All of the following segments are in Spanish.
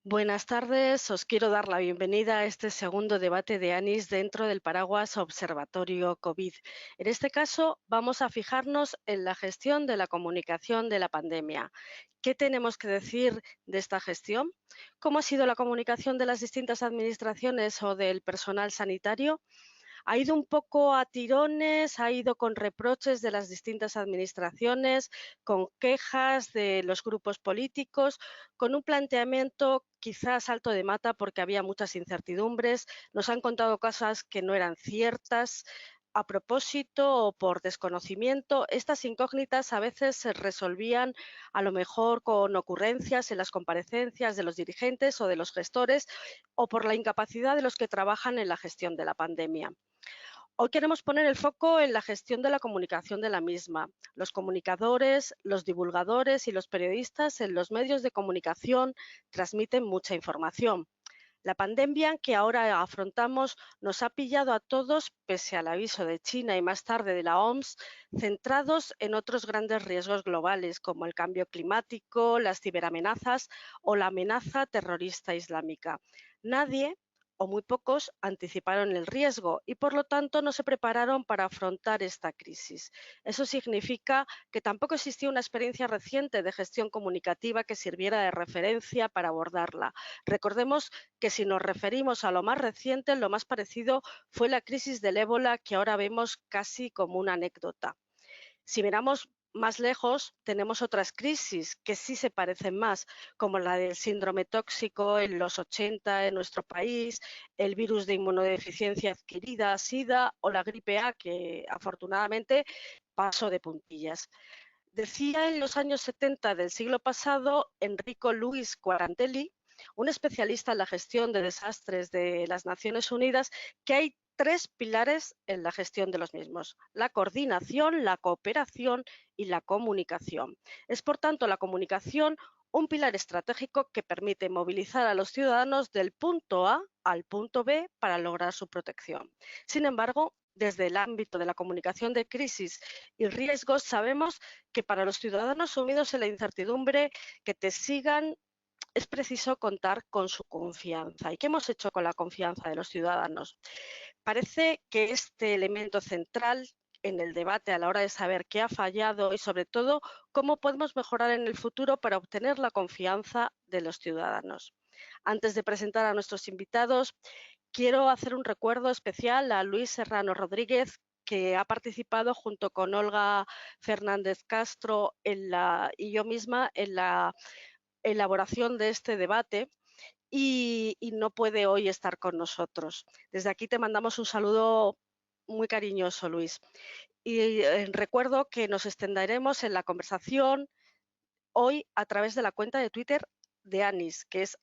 Buenas tardes, os quiero dar la bienvenida a este segundo debate de ANIS dentro del paraguas Observatorio COVID. En este caso, vamos a fijarnos en la gestión de la comunicación de la pandemia. ¿Qué tenemos que decir de esta gestión? ¿Cómo ha sido la comunicación de las distintas administraciones o del personal sanitario? Ha ido un poco a tirones, ha ido con reproches de las distintas administraciones, con quejas de los grupos políticos, con un planteamiento quizás salto de mata porque había muchas incertidumbres, nos han contado cosas que no eran ciertas. A propósito o por desconocimiento, estas incógnitas a veces se resolvían a lo mejor con ocurrencias en las comparecencias de los dirigentes o de los gestores o por la incapacidad de los que trabajan en la gestión de la pandemia. Hoy queremos poner el foco en la gestión de la comunicación de la misma. Los comunicadores, los divulgadores y los periodistas en los medios de comunicación transmiten mucha información. La pandemia que ahora afrontamos nos ha pillado a todos, pese al aviso de China y más tarde de la OMS, centrados en otros grandes riesgos globales como el cambio climático, las ciberamenazas o la amenaza terrorista islámica. Nadie o muy pocos anticiparon el riesgo y por lo tanto no se prepararon para afrontar esta crisis. Eso significa que tampoco existía una experiencia reciente de gestión comunicativa que sirviera de referencia para abordarla. Recordemos que si nos referimos a lo más reciente, lo más parecido fue la crisis del ébola que ahora vemos casi como una anécdota. Si miramos más lejos, tenemos otras crisis que sí se parecen más, como la del síndrome tóxico en los 80 en nuestro país, el virus de inmunodeficiencia adquirida, SIDA o la gripe A, que afortunadamente pasó de puntillas. Decía en los años 70 del siglo pasado Enrico Luis Quarantelli, un especialista en la gestión de desastres de las Naciones Unidas, que hay tres pilares en la gestión de los mismos: la coordinación, la cooperación y la comunicación. Es, por tanto, la comunicación un pilar estratégico que permite movilizar a los ciudadanos del punto A al punto B para lograr su protección. Sin embargo, desde el ámbito de la comunicación de crisis y riesgos, sabemos que para los ciudadanos sumidos en la incertidumbre, que te sigan, es preciso contar con su confianza. ¿Y qué hemos hecho con la confianza de los ciudadanos? Parece que este elemento central en el debate a la hora de saber qué ha fallado y, sobre todo, cómo podemos mejorar en el futuro para obtener la confianza de los ciudadanos. Antes de presentar a nuestros invitados, quiero hacer un recuerdo especial a Luis Serrano Rodríguez, que ha participado junto con Olga Fernández Castro y yo misma en la elaboración de este debate y no puede hoy estar con nosotros. Desde aquí te mandamos un saludo muy cariñoso, Luis. Y recuerdo que nos extenderemos en la conversación hoy a través de la cuenta de Twitter de Anis, que es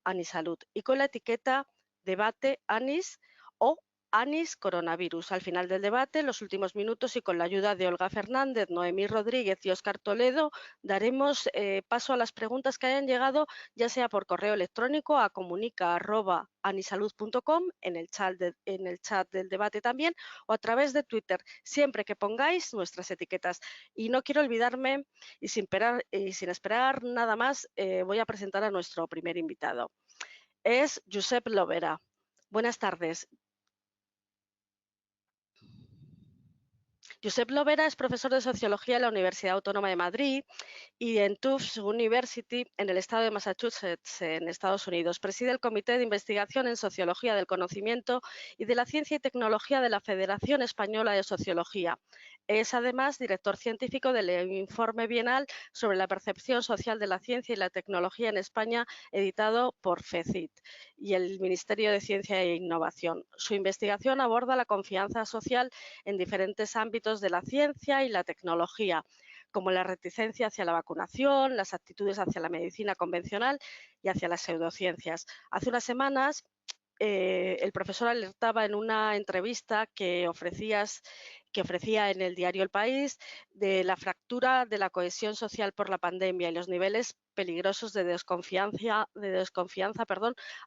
@anisalud, y con la etiqueta debate Anis o Anis Coronavirus. Al final del debate, en los últimos minutos y con la ayuda de Olga Fernández, Noemí Rodríguez y Óscar Toledo, daremos paso a las preguntas que hayan llegado, ya sea por correo electrónico a comunica@anisalud.com, en el chat del debate también, o a través de Twitter, siempre que pongáis nuestras etiquetas. Y no quiero olvidarme, sin esperar nada más, voy a presentar a nuestro primer invitado. Es Josep Lovera. Buenas tardes. Josep Lovera es profesor de Sociología en la Universidad Autónoma de Madrid y en Tufts University, en el estado de Massachusetts, en Estados Unidos. Preside el Comité de Investigación en Sociología del Conocimiento y de la Ciencia y Tecnología de la Federación Española de Sociología. Es además director científico del Informe Bienal sobre la percepción social de la ciencia y la tecnología en España, editado por FECIT y el Ministerio de Ciencia e Innovación. Su investigación aborda la confianza social en diferentes ámbitos de la ciencia y la tecnología, como la reticencia hacia la vacunación, las actitudes hacia la medicina convencional y hacia las pseudociencias. Hace unas semanas, el profesor alertaba en una entrevista que ofrecía en el diario El País de la fractura de la cohesión social por la pandemia y los niveles peligrosos de desconfianza,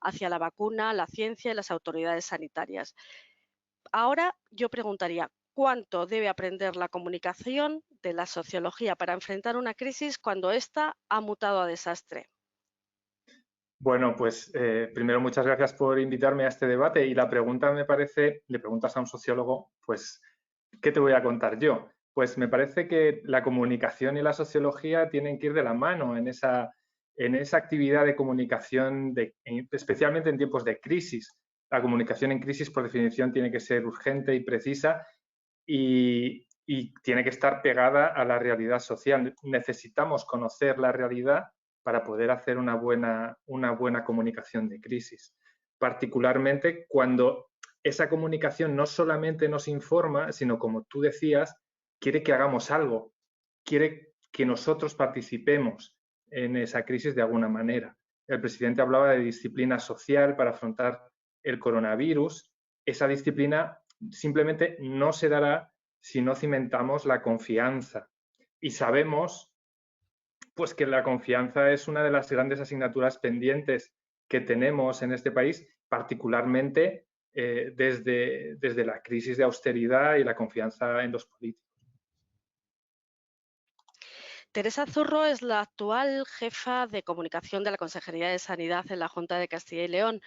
hacia la vacuna, la ciencia y las autoridades sanitarias. Ahora yo preguntaría, ¿cuánto debe aprender la comunicación de la sociología para enfrentar una crisis cuando ésta ha mutado a desastre? Bueno, pues primero muchas gracias por invitarme a este debate y la pregunta me parece, le preguntas a un sociólogo, pues, ¿qué te voy a contar yo? Pues me parece que la comunicación y la sociología tienen que ir de la mano en esa actividad de comunicación, especialmente en tiempos de crisis. La comunicación en crisis, por definición, tiene que ser urgente y precisa y tiene que estar pegada a la realidad social. Necesitamos conocer la realidad para poder hacer una buena comunicación de crisis. Particularmente cuando esa comunicación no solamente nos informa, sino, como tú decías, quiere que hagamos algo, quiere que nosotros participemos en esa crisis de alguna manera. El presidente hablaba de disciplina social para afrontar el coronavirus. Esa disciplina simplemente no se dará si no cimentamos la confianza. Y sabemos pues que la confianza es una de las grandes asignaturas pendientes que tenemos en este país, particularmente desde la crisis de austeridad y la confianza en los políticos. Teresa Zurro es la actual jefa de comunicación de la Consejería de Sanidad en la Junta de Castilla y León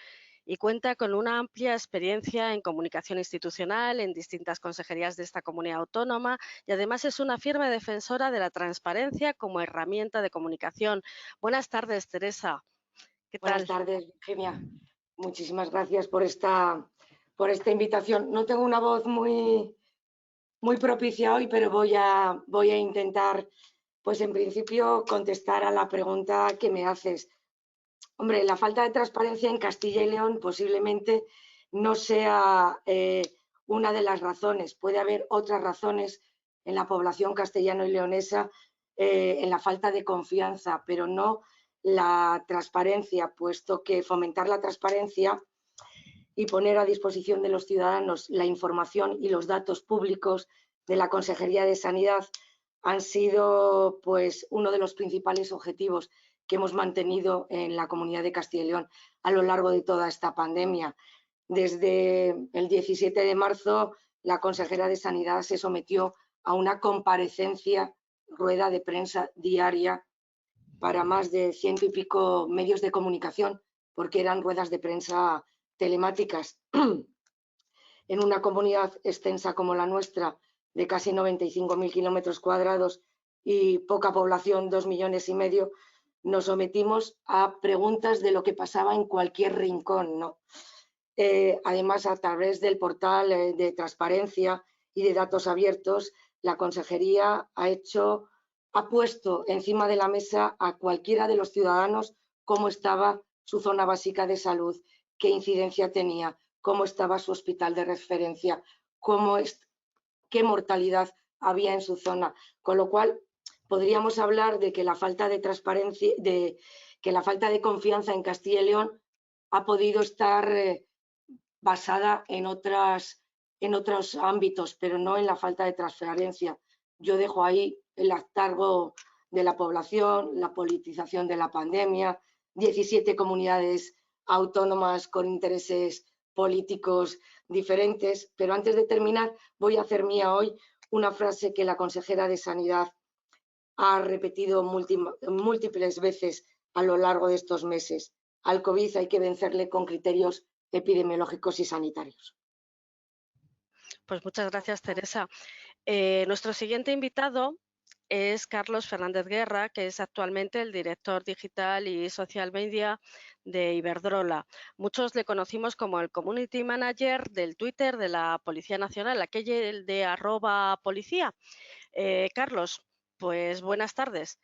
y cuenta con una amplia experiencia en comunicación institucional en distintas consejerías de esta comunidad autónoma y además es una firme defensora de la transparencia como herramienta de comunicación. Buenas tardes, Teresa. ¿Qué Buenas tal? tardes, Virginia. Muchísimas gracias por esta invitación. No tengo una voz muy propicia hoy, pero voy a intentar, pues en principio, contestar a la pregunta que me haces. Hombre, la falta de transparencia en Castilla y León posiblemente no sea una de las razones. Puede haber otras razones en la población castellano y leonesa en la falta de confianza, pero no la transparencia, puesto que fomentar la transparencia y poner a disposición de los ciudadanos la información y los datos públicos de la Consejería de Sanidad han sido pues uno de los principales objetivos que hemos mantenido en la Comunidad de Castilla y León a lo largo de toda esta pandemia. Desde el 17 de marzo, la consejera de Sanidad se sometió a una comparecencia, rueda de prensa diaria para más de 100 y pico medios de comunicación, porque eran ruedas de prensa telemáticas. En una comunidad extensa como la nuestra, de casi 95.000 kilómetros cuadrados y poca población, 2,5 millones, nos sometimos a preguntas de lo que pasaba en cualquier rincón, ¿no? Además, a través del portal de transparencia y de datos abiertos, la Consejería ha puesto encima de la mesa a cualquiera de los ciudadanos cómo estaba su zona básica de salud, qué incidencia tenía, cómo estaba su hospital de referencia, qué mortalidad había en su zona. Con lo cual, podríamos hablar de que la falta de transparencia, que la falta de confianza en Castilla y León ha podido estar basada en otros ámbitos, pero no en la falta de transparencia. Yo dejo ahí el hartazgo de la población, la politización de la pandemia, 17 comunidades autónomas con intereses políticos diferentes, pero antes de terminar voy a hacer mía hoy una frase que la consejera de Sanidad ha repetido múltiples veces a lo largo de estos meses. Al COVID hay que vencerle con criterios epidemiológicos y sanitarios. Pues muchas gracias, Teresa. Nuestro siguiente invitado es Carlos Fernández Guerra, que es actualmente el director digital y social media de Iberdrola. Muchos le conocimos como el community manager del Twitter de la Policía Nacional, aquel de @policía. Carlos, pues buenas tardes.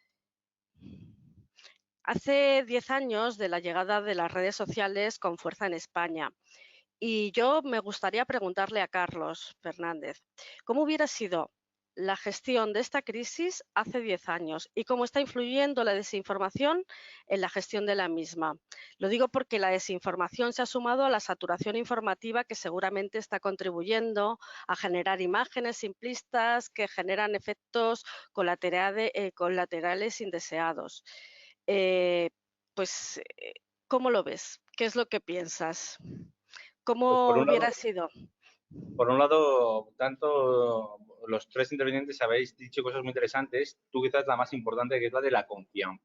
Hace 10 años de la llegada de las redes sociales con fuerza en España. Y yo me gustaría preguntarle a Carlos Fernández, ¿cómo hubiera sido la gestión de esta crisis hace 10 años y cómo está influyendo la desinformación en la gestión de la misma? Lo digo porque la desinformación se ha sumado a la saturación informativa que seguramente está contribuyendo a generar imágenes simplistas que generan efectos colaterales indeseados. Eh, pues, ¿cómo lo ves? ¿Qué es lo que piensas? Pues ¿Cómo hubiera sido? por un lado, tanto los tres intervinientes habéis dicho cosas muy interesantes, tú quizás la más importante, que es la de la confianza.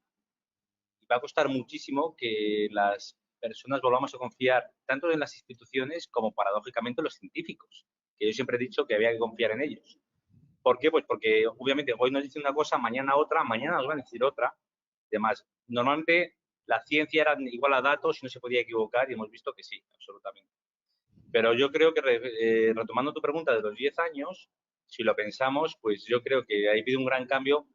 va a costar muchísimo que las personas volvamos a confiar tanto en las instituciones como, paradójicamente, en los científicos, que yo siempre he dicho que había que confiar en ellos. ¿Por qué? Pues porque obviamente hoy nos dicen una cosa, mañana otra, mañana nos van a decir otra. Además, normalmente la ciencia era igual a datos y no se podía equivocar y hemos visto que sí, absolutamente. Pero yo creo que, retomando tu pregunta de los 10 años, si lo pensamos, pues yo creo que ha habido un gran cambio.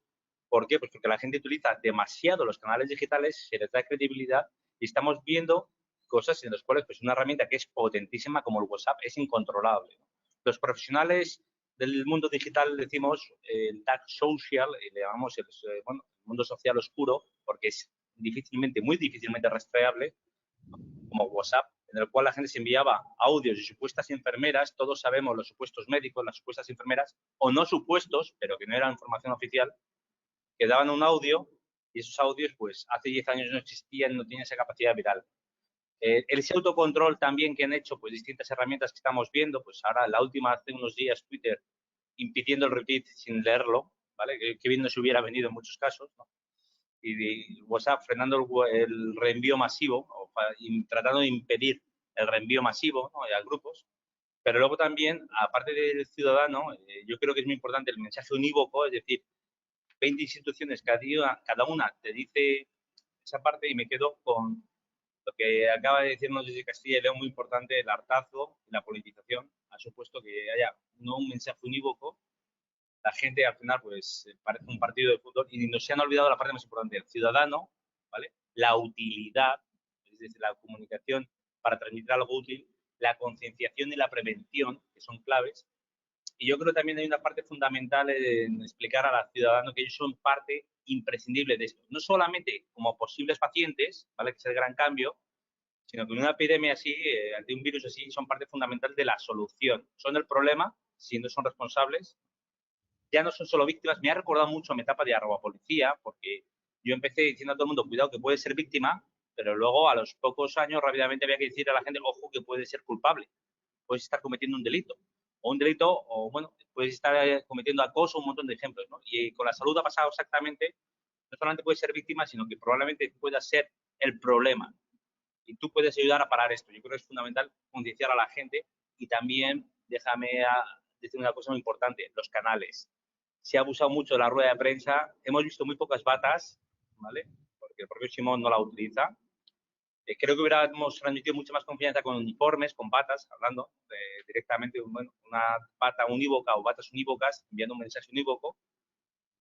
¿Por qué? Pues porque la gente utiliza demasiado los canales digitales, se les da credibilidad y estamos viendo cosas en las cuales pues una herramienta que es potentísima como el WhatsApp es incontrolable. Los profesionales del mundo digital decimos el dark social, le llamamos el mundo social oscuro, porque es muy difícilmente rastreable, como WhatsApp, en el cual la gente se enviaba audios de supuestas enfermeras, todos sabemos los supuestos médicos, las supuestas enfermeras, o no supuestos, pero que no eran información oficial, que daban un audio y esos audios, pues hace 10 años no existían, no tenían esa capacidad viral. Ese autocontrol también que han hecho pues distintas herramientas que estamos viendo, pues ahora la última hace unos días Twitter impidiendo el retweet sin leerlo, ¿vale? Que bien nos hubiera venido en muchos casos, ¿no? Y WhatsApp frenando el reenvío masivo y tratando de impedir el reenvío masivo, ¿no?, a grupos. Pero luego también, aparte del ciudadano, yo creo que es muy importante el mensaje unívoco, es decir, 20 instituciones, cada una te dice esa parte y me quedo con lo que acaba de decirnos desde Castilla y León, muy importante, el hartazgo y la politización. Ha supuesto que haya no un mensaje unívoco. La gente al final pues parece un partido de fútbol y nos se han olvidado la parte más importante, el ciudadano, ¿vale? La utilidad, es decir, la comunicación para transmitir algo útil, la concienciación y la prevención, que son claves. Y yo creo que también hay una parte fundamental en explicar a los ciudadanos que ellos son parte imprescindible de esto. No solamente como posibles pacientes, ¿vale?, que es el gran cambio, sino que en una epidemia así, ante un virus así, son parte fundamental de la solución. Son el problema, si no son responsables. Ya no son solo víctimas. Me ha recordado mucho mi etapa de @policía, porque yo empecé diciendo a todo el mundo, cuidado que puede ser víctima, pero luego a los pocos años rápidamente había que decir a la gente, ojo, que puede ser culpable. Puedes estar cometiendo un delito. O un delito, o bueno, puedes estar cometiendo acoso, un montón de ejemplos, ¿no? Y con la salud ha pasado exactamente, no solamente puedes ser víctima, sino que probablemente puedas ser el problema. Y tú puedes ayudar a parar esto. Yo creo que es fundamental concienciar a la gente y también, déjame decir una cosa muy importante, los canales. Se ha abusado mucho de la rueda de prensa. Hemos visto muy pocas batas, ¿vale? Porque el propio Simón no la utiliza. Creo que hubiéramos transmitido mucha más confianza con uniformes, con batas, hablando directamente, bueno, una bata unívoca o batas unívocas, enviando un mensaje unívoco.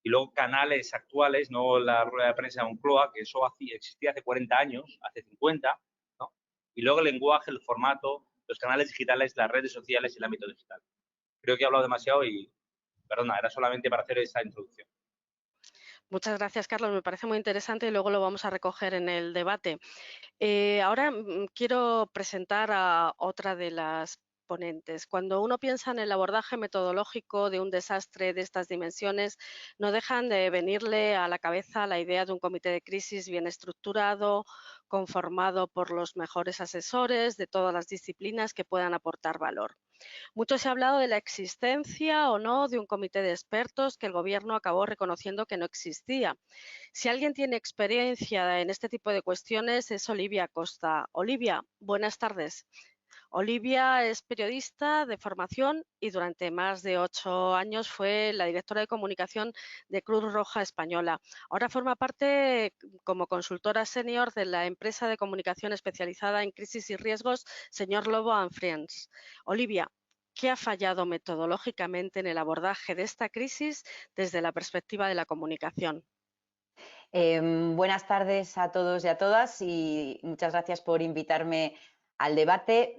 Y luego canales actuales, no la rueda de prensa de Moncloa, que eso existía hace 40 años, hace 50, ¿no? Y luego el lenguaje, el formato, los canales digitales, las redes sociales y el ámbito digital. Creo que he hablado demasiado y, perdona, era solamente para hacer esta introducción. Muchas gracias, Carlos. Me parece muy interesante y luego lo vamos a recoger en el debate. Ahora quiero presentar a otra de las ponentes. Cuando uno piensa en el abordaje metodológico de un desastre de estas dimensiones, no dejan de venirle a la cabeza la idea de un comité de crisis bien estructurado, conformado por los mejores asesores de todas las disciplinas que puedan aportar valor. Mucho se ha hablado de la existencia o no de un comité de expertos que el Gobierno acabó reconociendo que no existía. Si alguien tiene experiencia en este tipo de cuestiones es Olivia Costa. Olivia, buenas tardes. Olivia es periodista de formación y durante más de 8 años fue la directora de comunicación de Cruz Roja Española. Ahora forma parte como consultora senior de la empresa de comunicación especializada en crisis y riesgos, Señor Lobo & Friends. Olivia, ¿qué ha fallado metodológicamente en el abordaje de esta crisis desde la perspectiva de la comunicación? Buenas tardes a todos y a todas y muchas gracias por invitarme al debate.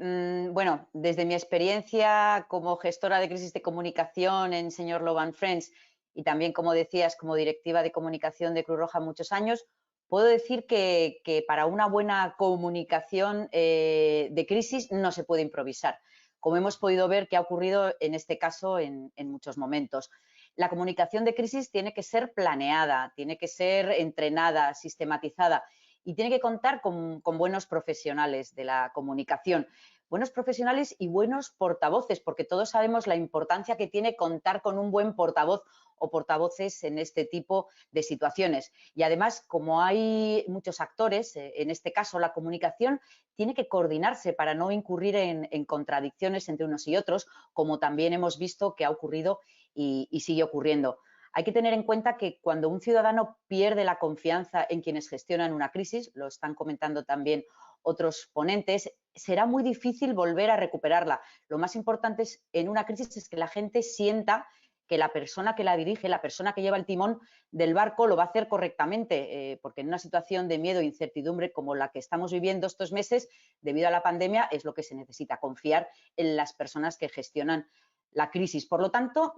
Bueno, desde mi experiencia como gestora de crisis de comunicación en Señor Lobo & Friends y también, como decías, como directiva de comunicación de Cruz Roja muchos años, puedo decir que para una buena comunicación de crisis no se puede improvisar, como hemos podido ver que ha ocurrido en este caso en muchos momentos. La comunicación de crisis tiene que ser planeada, tiene que ser entrenada, sistematizada y tiene que contar con buenos profesionales de la comunicación. buenos profesionales y buenos portavoces, porque todos sabemos la importancia que tiene contar con un buen portavoz o portavoces en este tipo de situaciones. Y además, como hay muchos actores, en este caso la comunicación tiene que coordinarse para no incurrir en contradicciones entre unos y otros, como también hemos visto que ha ocurrido y sigue ocurriendo. Hay que tener en cuenta que cuando un ciudadano pierde la confianza en quienes gestionan una crisis, lo están comentando también otros ponentes, será muy difícil volver a recuperarla. Lo más importante en una crisis es que la gente sienta que la persona que la dirige, la persona que lleva el timón del barco lo va a hacer correctamente, porque en una situación de miedo e incertidumbre como la que estamos viviendo estos meses, debido a la pandemia, es lo que se necesita, confiar en las personas que gestionan la crisis. Por lo tanto,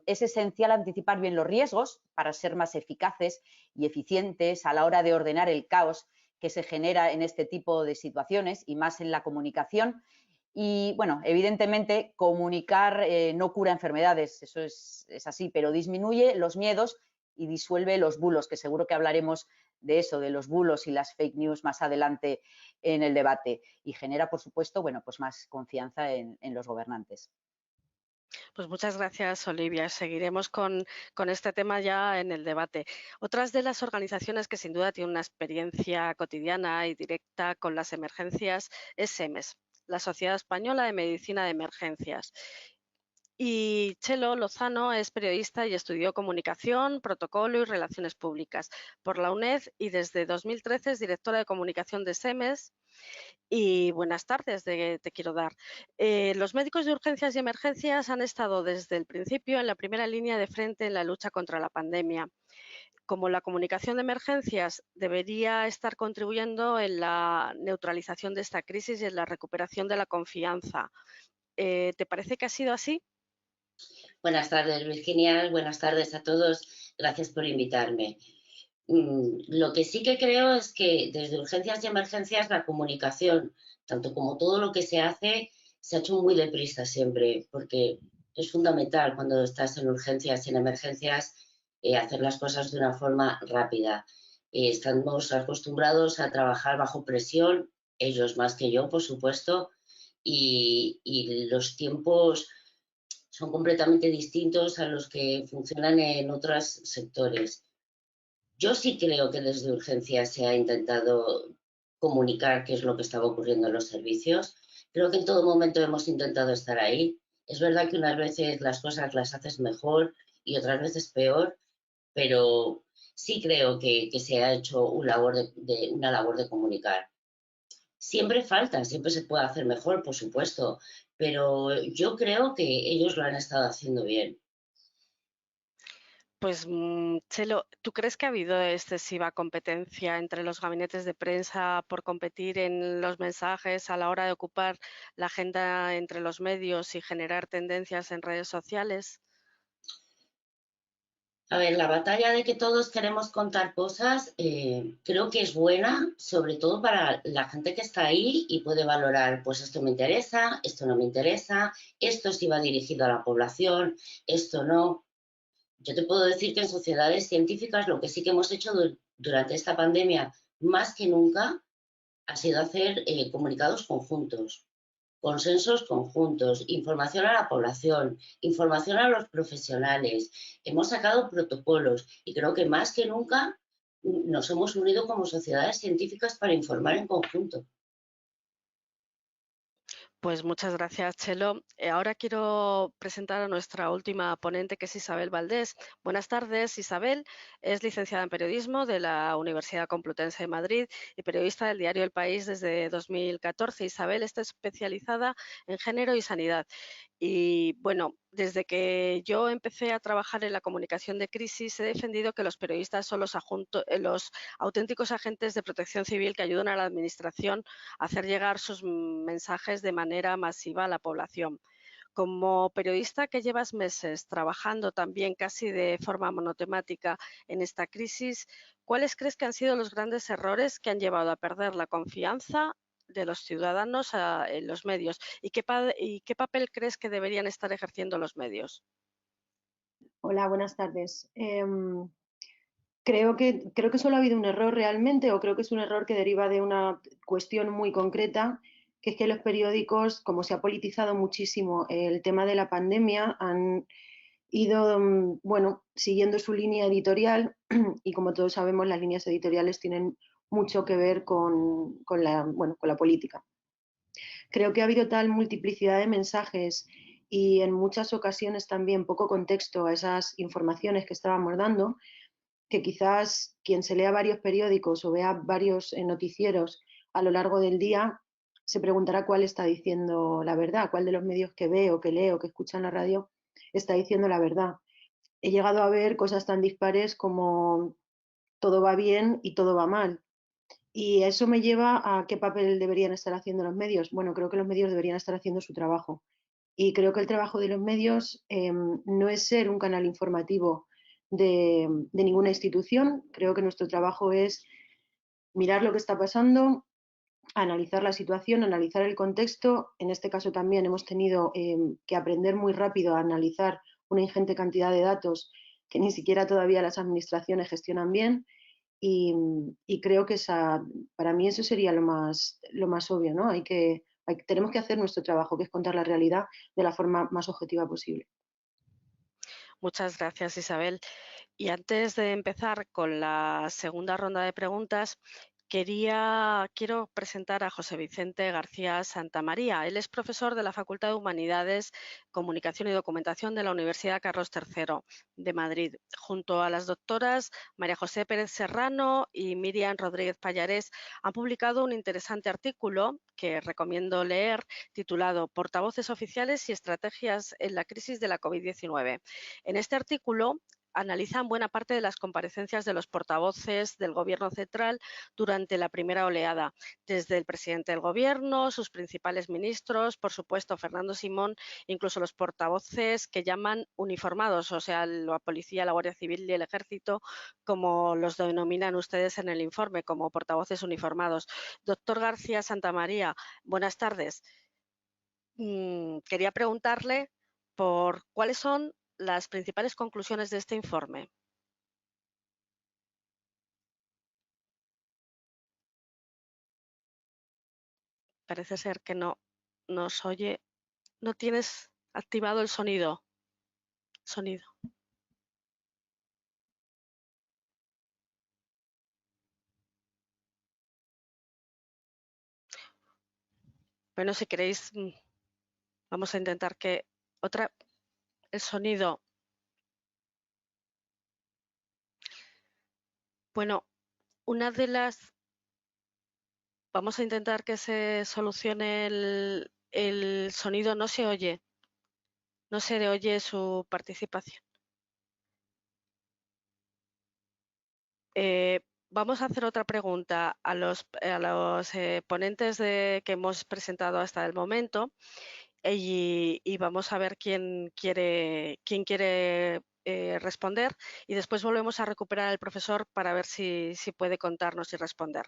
es esencial anticipar bien los riesgos para ser más eficaces y eficientes a la hora de ordenar el caos que se genera en este tipo de situaciones y más en la comunicación. Y, bueno, evidentemente, comunicar no cura enfermedades, eso es así, pero disminuye los miedos y disuelve los bulos, que seguro que hablaremos de eso, de los bulos y las fake news más adelante en el debate. Y genera, por supuesto, bueno, pues más confianza en los gobernantes. Pues muchas gracias, Olivia. Seguiremos con este tema ya en el debate. Otras de las organizaciones que sin duda tienen una experiencia cotidiana y directa con las emergencias es SEMES, la Sociedad Española de Medicina de Emergencias. Y Chelo Lozano es periodista y estudió comunicación, protocolo y relaciones públicas por la UNED y desde 2013 es directora de comunicación de SEMES. Y buenas tardes, te quiero dar. Los médicos de urgencias y emergencias han estado desde el principio en la primera línea de frente en la lucha contra la pandemia. Como la comunicación de emergencias debería estar contribuyendo en la neutralización de esta crisis y en la recuperación de la confianza. ¿Te parece que ha sido así? Buenas tardes, Virginia. Buenas tardes a todos. Gracias por invitarme. Lo que sí que creo es que desde urgencias y emergencias la comunicación, tanto como todo lo que se ha hecho muy deprisa siempre, porque es fundamental cuando estás en urgencias y en emergencias hacer las cosas de una forma rápida. Estamos acostumbrados a trabajar bajo presión, ellos más que yo, por supuesto, y los tiempos son completamente distintos a los que funcionan en otros sectores. Yo sí creo que desde urgencias se ha intentado comunicar qué es lo que estaba ocurriendo en los servicios. Creo que en todo momento hemos intentado estar ahí. Es verdad que unas veces las cosas las haces mejor y otras veces peor, pero sí creo que se ha hecho una labor de comunicar. Siempre falta, siempre se puede hacer mejor, por supuesto, pero yo creo que ellos lo han estado haciendo bien. Pues, Chelo, ¿tú crees que ha habido excesiva competencia entre los gabinetes de prensa por competir en los mensajes a la hora de ocupar la agenda entre los medios y generar tendencias en redes sociales? A ver, la batalla de que todos queremos contar cosas creo que es buena, sobre todo para la gente que está ahí y puede valorar, pues esto me interesa, esto no me interesa, esto sí va dirigido a la población, esto no. Yo te puedo decir que en sociedades científicas lo que sí que hemos hecho durante esta pandemia, más que nunca, ha sido hacer comunicados conjuntos, consensos conjuntos, información a la población, información a los profesionales. Hemos sacado protocolos y creo que más que nunca nos hemos unido como sociedades científicas para informar en conjunto. Pues muchas gracias, Chelo. Ahora quiero presentar a nuestra última ponente, que es Isabel Valdés. Buenas tardes, Isabel. Es licenciada en Periodismo de la Universidad Complutense de Madrid y periodista del diario El País desde 2014. Isabel está especializada en género y sanidad. Y bueno, desde que yo empecé a trabajar en la comunicación de crisis, he defendido que los periodistas son los auténticos agentes de protección civil que ayudan a la Administración a hacer llegar sus mensajes de manera masiva a la población. Como periodista que llevas meses trabajando también casi de forma monotemática en esta crisis, ¿cuáles crees que han sido los grandes errores que han llevado a perder la confianza de los ciudadanos en los medios? ¿Y qué papel crees que deberían estar ejerciendo los medios? Hola, buenas tardes. Creo que solo ha habido un error realmente, o creo que es un error que deriva de una cuestión muy concreta, que es que los periódicos, como se ha politizado muchísimo el tema de la pandemia, han ido, bueno, siguiendo su línea editorial y como todos sabemos las líneas editoriales tienen mucho que ver con la política. Creo que ha habido tal multiplicidad de mensajes y en muchas ocasiones también poco contexto a esas informaciones que estábamos dando, que quizás quien se lea varios periódicos o vea varios noticieros a lo largo del día se preguntará cuál está diciendo la verdad, cuál de los medios que ve o que lee o que escucha en la radio está diciendo la verdad. He llegado a ver cosas tan dispares como todo va bien y todo va mal. Y eso me lleva a qué papel deberían estar haciendo los medios. Bueno, creo que los medios deberían estar haciendo su trabajo. Y creo que el trabajo de los medios no es ser un canal informativo de ninguna institución. Creo que nuestro trabajo es mirar lo que está pasando, analizar la situación, analizar el contexto. En este caso también hemos tenido que aprender muy rápido a analizar una ingente cantidad de datos que ni siquiera todavía las administraciones gestionan bien. Y creo que para mí eso sería lo más obvio, ¿no? Tenemos que hacer nuestro trabajo, que es contar la realidad de la forma más objetiva posible. Muchas gracias, Isabel. Y antes de empezar con la segunda ronda de preguntas, quiero presentar a José Vicente García Santamaría. Él es profesor de la Facultad de Humanidades, Comunicación y Documentación de la Universidad Carlos III de Madrid. Junto a las doctoras María José Pérez Serrano y Miriam Rodríguez Pallarés han publicado un interesante artículo que recomiendo leer, titulado Portavoces oficiales y estrategias en la crisis de la COVID-19. En este artículo analizan buena parte de las comparecencias de los portavoces del Gobierno central durante la primera oleada, desde el presidente del Gobierno, sus principales ministros, por supuesto Fernando Simón, incluso los portavoces que llaman uniformados, o sea, la policía, la Guardia Civil y el Ejército, como los denominan ustedes en el informe, como portavoces uniformados. Doctor García Santamaría, buenas tardes. Quería preguntarle por cuáles son las principales conclusiones de este informe. Parece ser que no nos oye. No tienes activado el sonido. Bueno, si queréis, vamos a intentar que el sonido. Bueno, vamos a intentar que se solucione el sonido. No se oye su participación. Vamos a hacer otra pregunta a los ponentes que hemos presentado hasta el momento y vamos a ver quién quiere responder, y después volvemos a recuperar al profesor para ver si puede contarnos y responder.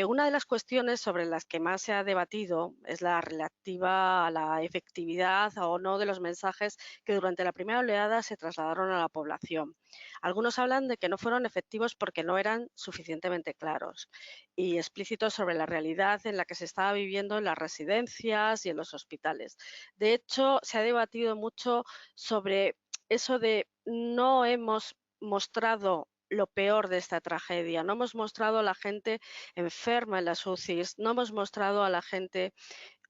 Una de las cuestiones sobre las que más se ha debatido es la relativa a la efectividad o no de los mensajes que durante la primera oleada se trasladaron a la población. Algunos hablan de que no fueron efectivos porque no eran suficientemente claros y explícitos sobre la realidad en la que se estaba viviendo en las residencias y en los hospitales. De hecho, se ha debatido mucho sobre eso de no hemos mostrado lo peor de esta tragedia, no hemos mostrado a la gente enferma en las UCIs, no hemos mostrado a la gente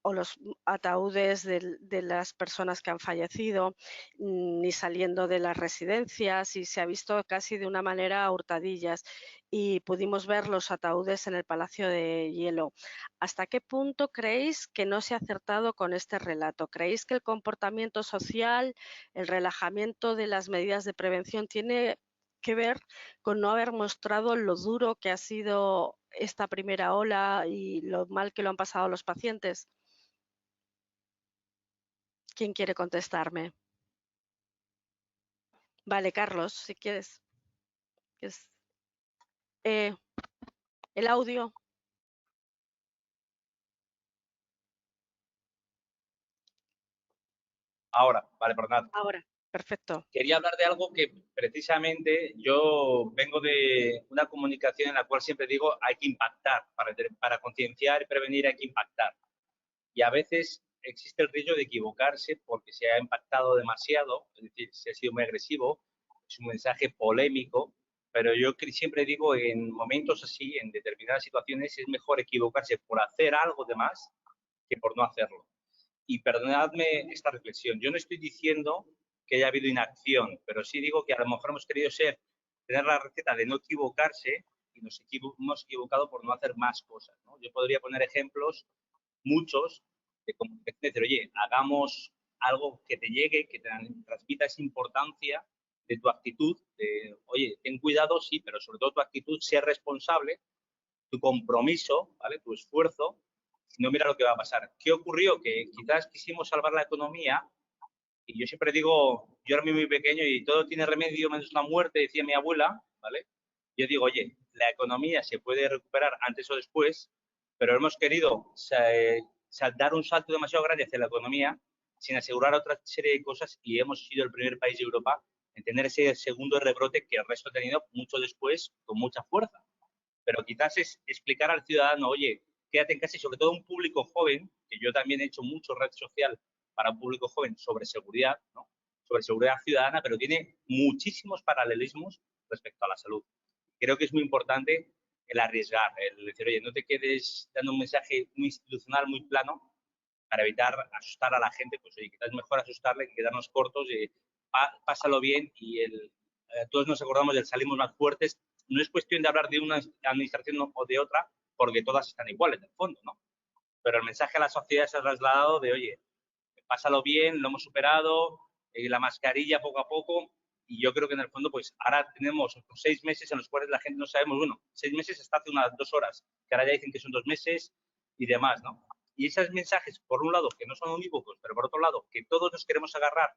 o los ataúdes de las personas que han fallecido, ni saliendo de las residencias, y se ha visto casi de una manera a hurtadillas, y pudimos ver los ataúdes en el Palacio de Hielo. ¿Hasta qué punto creéis que no se ha acertado con este relato? ¿Creéis que el comportamiento social, el relajamiento de las medidas de prevención tiene que ver con no haber mostrado lo duro que ha sido esta primera ola y lo mal que lo han pasado los pacientes? ¿Quién quiere contestarme? Vale, Carlos, si quieres. El audio. Ahora, vale, perdonad. Ahora, perfecto. Quería hablar de algo que precisamente yo vengo de una comunicación en la cual siempre digo hay que impactar, para concienciar y prevenir hay que impactar. y a veces existe el riesgo de equivocarse porque se ha impactado demasiado, es decir, se ha sido muy agresivo, es un mensaje polémico, pero yo siempre digo, en momentos así, en determinadas situaciones, es mejor equivocarse por hacer algo de más que por no hacerlo. Y perdonadme esta reflexión, yo no estoy diciendo que haya habido inacción, pero sí digo que a lo mejor hemos querido tener la receta de no equivocarse y nos hemos equivocado por no hacer más cosas, ¿no? Yo podría poner ejemplos, muchos, de decir, oye, hagamos algo que te llegue, que te transmita esa importancia de tu actitud, de, oye, ten cuidado, sí, pero sobre todo tu actitud, ser responsable, tu compromiso, ¿vale? Tu esfuerzo, si no, mira lo que va a pasar. ¿Qué ocurrió? Que quizás quisimos salvar la economía y yo siempre digo, yo era muy pequeño y todo tiene remedio menos la muerte, decía mi abuela, ¿vale? Yo digo, oye, la economía se puede recuperar antes o después, pero hemos querido dar un salto demasiado grande hacia la economía sin asegurar otra serie de cosas y hemos sido el primer país de Europa en tener ese segundo rebrote que el resto ha tenido mucho después con mucha fuerza. Pero quizás es explicar al ciudadano, oye, quédate en casa y sobre todo un público joven, que yo también he hecho mucho red social para un público joven sobre seguridad, ¿no? Sobre seguridad ciudadana, pero tiene muchísimos paralelismos respecto a la salud. Creo que es muy importante el arriesgar, el decir, oye, no te quedes dando un mensaje muy institucional, muy plano, para evitar asustar a la gente, pues oye, quizás es mejor asustarle que quedarnos cortos, pásalo bien y todos nos acordamos del salimos más fuertes. No es cuestión de hablar de una administración o de otra, porque todas están iguales, en el fondo, ¿no? Pero el mensaje a la sociedad se ha trasladado de, oye, pásalo bien, lo hemos superado, la mascarilla poco a poco, y yo creo que en el fondo, pues ahora tenemos 6 meses en los cuales la gente no sabemos, bueno, 6 meses hasta hace unas 2 horas, que ahora ya dicen que son 2 meses y demás, ¿no? Y esos mensajes, por un lado, que no son unívocos, pero por otro lado, que todos nos queremos agarrar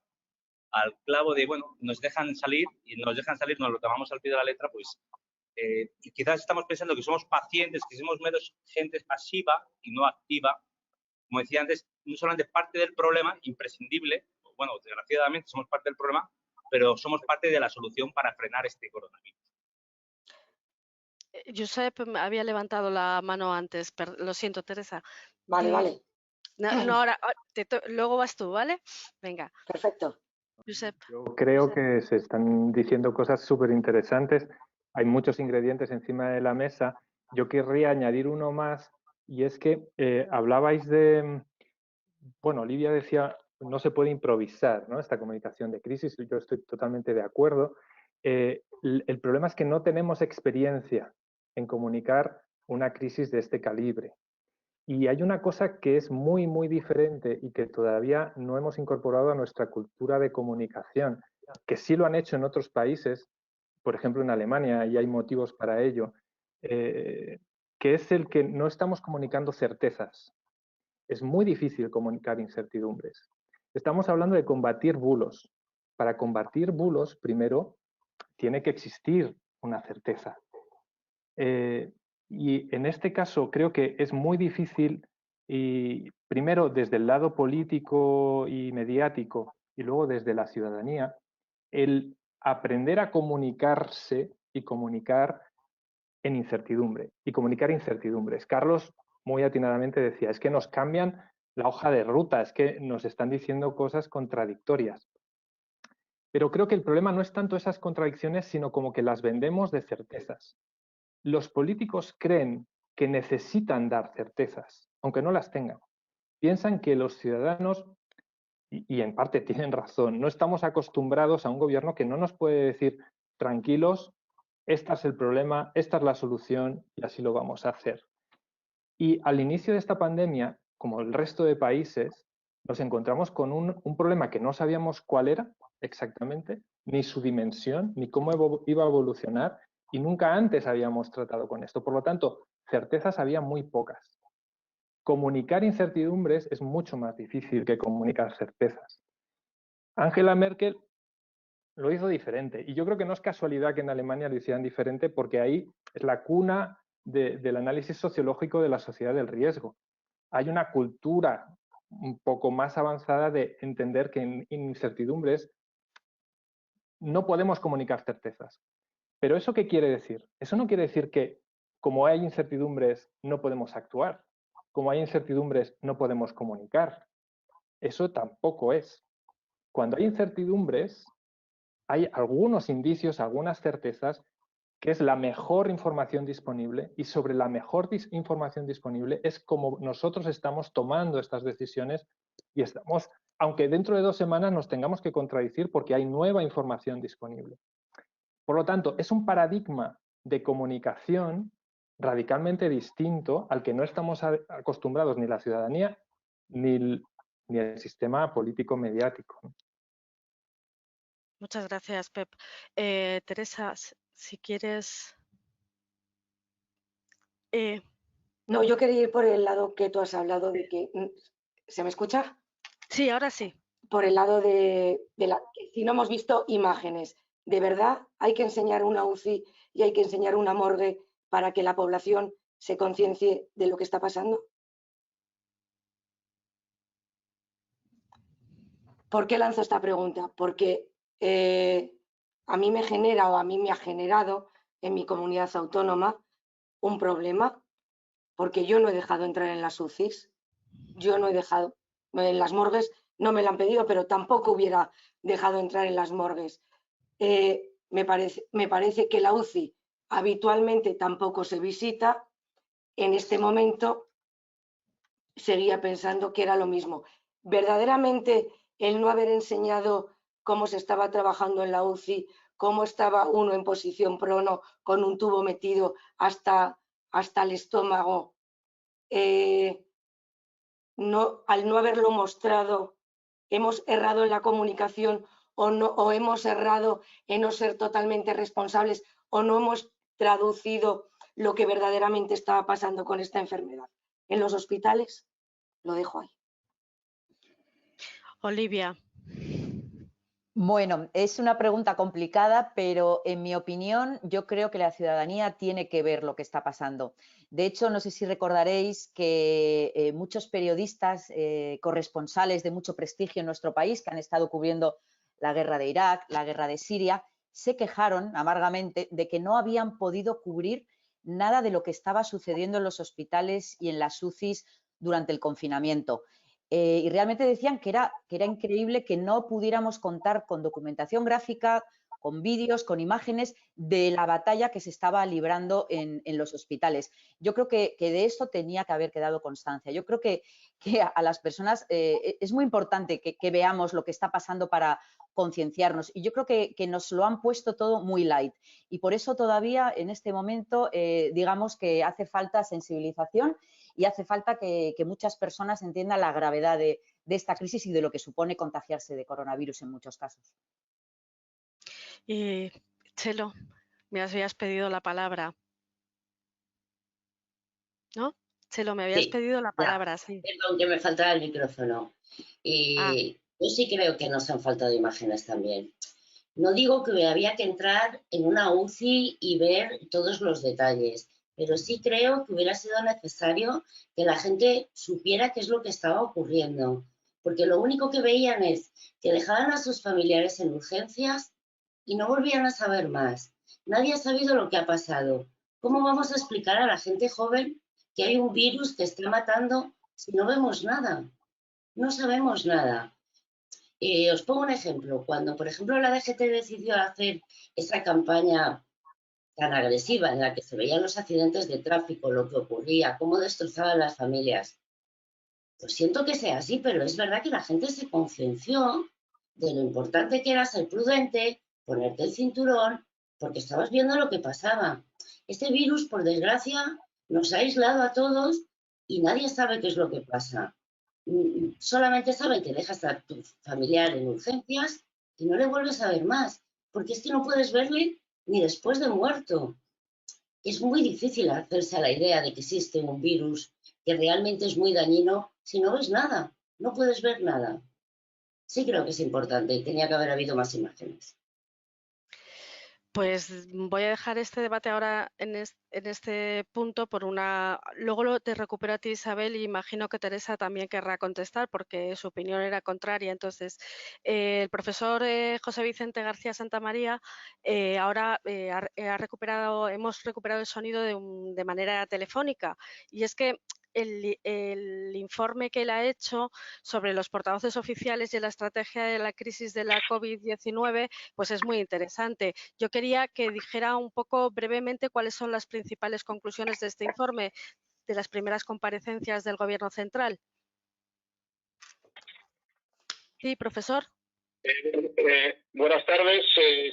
al clavo de, bueno, nos dejan salir y nos dejan salir, nos lo tomamos al pie de la letra, pues y quizás estamos pensando que somos pacientes, que somos menos gente pasiva y no activa. Como decía antes, no solamente parte del problema, imprescindible, bueno, desgraciadamente somos parte del problema, pero somos parte de la solución para frenar este coronavirus. Josep había levantado la mano antes, lo siento, Teresa. Vale, vale. No, ahora, luego vas tú, ¿vale? Venga. Perfecto. Josep. Yo creo que se están diciendo cosas súper interesantes. Hay muchos ingredientes encima de la mesa. Yo querría añadir uno más, y es que hablabais de, bueno, Olivia decía, no se puede improvisar, ¿no? Esta comunicación de crisis, yo estoy totalmente de acuerdo. El problema es que no tenemos experiencia en comunicar una crisis de este calibre. Y hay una cosa que es muy, muy diferente y que todavía no hemos incorporado a nuestra cultura de comunicación, que sí lo han hecho en otros países, por ejemplo en Alemania, y hay motivos para ello, que es el que no estamos comunicando certezas. Es muy difícil comunicar incertidumbres. Estamos hablando de combatir bulos. Para combatir bulos, primero, tiene que existir una certeza. Y en este caso creo que es muy difícil, y primero desde el lado político y mediático y luego desde la ciudadanía, el aprender a comunicarse y comunicar en incertidumbre y comunicar incertidumbres. Carlos muy atinadamente decía, es que nos cambian la hoja de ruta, es que nos están diciendo cosas contradictorias. Pero creo que el problema no es tanto esas contradicciones, sino como que las vendemos de certezas. Los políticos creen que necesitan dar certezas, aunque no las tengan. Piensan que los ciudadanos, y en parte tienen razón, no estamos acostumbrados a un gobierno que no nos puede decir, tranquilos, este es el problema, esta es la solución y así lo vamos a hacer. Y al inicio de esta pandemia, como el resto de países, nos encontramos con un problema que no sabíamos cuál era exactamente, ni su dimensión, ni cómo iba a evolucionar, y nunca antes habíamos tratado con esto. Por lo tanto, certezas había muy pocas. Comunicar incertidumbres es mucho más difícil que comunicar certezas. Angela Merkel lo hizo diferente, y yo creo que no es casualidad que en Alemania lo hicieran diferente, porque ahí es la cuna del análisis sociológico de la sociedad del riesgo. Hay una cultura un poco más avanzada de entender que en incertidumbres no podemos comunicar certezas. ¿Pero eso qué quiere decir? Eso no quiere decir que como hay incertidumbres no podemos actuar. como hay incertidumbres, no podemos comunicar. Eso tampoco es. Cuando hay incertidumbres, hay algunos indicios, algunas certezas, que es la mejor información disponible, y sobre la mejor información disponible es como nosotros estamos tomando estas decisiones y estamos, aunque dentro de 2 semanas nos tengamos que contradecir porque hay nueva información disponible. Por lo tanto, es un paradigma de comunicación radicalmente distinto al que no estamos acostumbrados ni la ciudadanía ni el sistema político mediático. Muchas gracias, Pep. Teresa, si quieres... No, yo quería ir por el lado que tú has hablado de que... ¿Se me escucha? Sí, ahora sí. Por el lado de que si no hemos visto imágenes. ¿De verdad hay que enseñar una UCI y hay que enseñar una morgue para que la población se conciencie de lo que está pasando? ¿Por qué lanzo esta pregunta? Porque a mí me genera, o a mí me ha generado en mi comunidad autónoma un problema, porque yo no he dejado entrar en las UCIs, yo no he dejado, en las morgues no me lo han pedido, pero tampoco hubiera dejado entrar en las morgues. Me parece que la UCI habitualmente tampoco se visita. En este momento seguía pensando que era lo mismo. Verdaderamente, el no haber enseñado cómo se estaba trabajando en la UCI, cómo estaba uno en posición prono con un tubo metido hasta el estómago, al no haberlo mostrado, hemos errado en la comunicación o hemos errado en no ser totalmente responsables o no hemos traducido lo que verdaderamente estaba pasando con esta enfermedad. En los hospitales, lo dejo ahí. Olivia. Bueno, es una pregunta complicada, pero en mi opinión yo creo que la ciudadanía tiene que ver lo que está pasando. De hecho, no sé si recordaréis que muchos periodistas corresponsales de mucho prestigio en nuestro país que han estado cubriendo la guerra de Irak, la guerra de Siria, se quejaron amargamente de que no habían podido cubrir nada de lo que estaba sucediendo en los hospitales y en las UCIs durante el confinamiento. Y realmente decían que era increíble que no pudiéramos contar con documentación gráfica, con vídeos, con imágenes de la batalla que se estaba librando en los hospitales. Yo creo que de esto tenía que haber quedado constancia. Yo creo que a las personas es muy importante que veamos lo que está pasando para concienciarnos. Y yo creo que nos lo han puesto todo muy light. Y por eso todavía en este momento digamos que hace falta sensibilización y hace falta que muchas personas entiendan la gravedad de esta crisis y de lo que supone contagiarse de coronavirus en muchos casos. Y Chelo, me habías pedido la palabra. ¿No? Chelo, me habías pedido la palabra, sí. Perdón, que me faltaba el micrófono. Yo sí creo que nos han faltado imágenes también. No digo que había que entrar en una UCI y ver todos los detalles, pero sí creo que hubiera sido necesario que la gente supiera qué es lo que estaba ocurriendo, porque lo único que veían es que dejaban a sus familiares en urgencias y no volvían a saber más. Nadie ha sabido lo que ha pasado. ¿Cómo vamos a explicar a la gente joven que hay un virus que está matando si no vemos nada? No sabemos nada. Os pongo un ejemplo. Cuando, por ejemplo, la DGT decidió hacer esa campaña tan agresiva en la que se veían los accidentes de tráfico, lo que ocurría, cómo destrozaban las familias. Pues siento que sea así, pero es verdad que la gente se conciencia de lo importante que era ser prudente, ponerte el cinturón, porque estabas viendo lo que pasaba. Este virus, por desgracia, nos ha aislado a todos y nadie sabe qué es lo que pasa. Solamente saben que dejas a tu familiar en urgencias y no le vuelves a ver más, porque es que no puedes verle ni después de muerto. Es muy difícil hacerse a la idea de que existe un virus que realmente es muy dañino si no ves nada, no puedes ver nada. Sí creo que es importante y tenía que haber habido más imágenes. Pues voy a dejar este debate ahora en este punto por una... Luego te recupero a ti, Isabel, y imagino que Teresa también querrá contestar porque su opinión era contraria. Entonces, el profesor José Vicente García Santamaría ahora hemos recuperado el sonido de manera telefónica. Y es que el informe que él ha hecho sobre los portavoces oficiales y la estrategia de la crisis de la COVID-19, pues es muy interesante. Yo quería que dijera un poco brevemente cuáles son las principales conclusiones de este informe, de las primeras comparecencias del Gobierno central. Sí, profesor. Buenas tardes.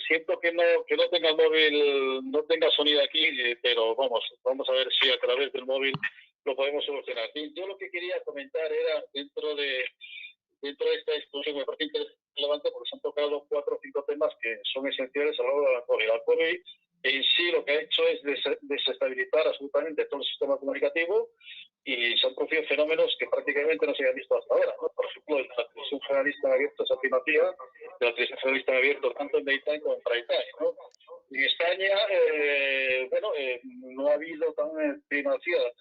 Siento que no tenga el móvil, no tenga sonido aquí, pero vamos a ver si a través del móvil lo podemos solucionar. Yo lo que quería comentar era dentro de esta discusión, me parece relevante porque se han tocado 4 o 5 temas que son esenciales a lo largo de la COVID. La COVID en sí lo que ha hecho es desestabilizar absolutamente todo el sistema comunicativo y se han producido fenómenos que prácticamente no se habían visto hasta ahora, ¿no? Por ejemplo, la televisión generalista en abierto esa primacía, de la televisión generalista en abierto tanto en daytime como en prime time, ¿no? En España, no ha habido tan primacía de la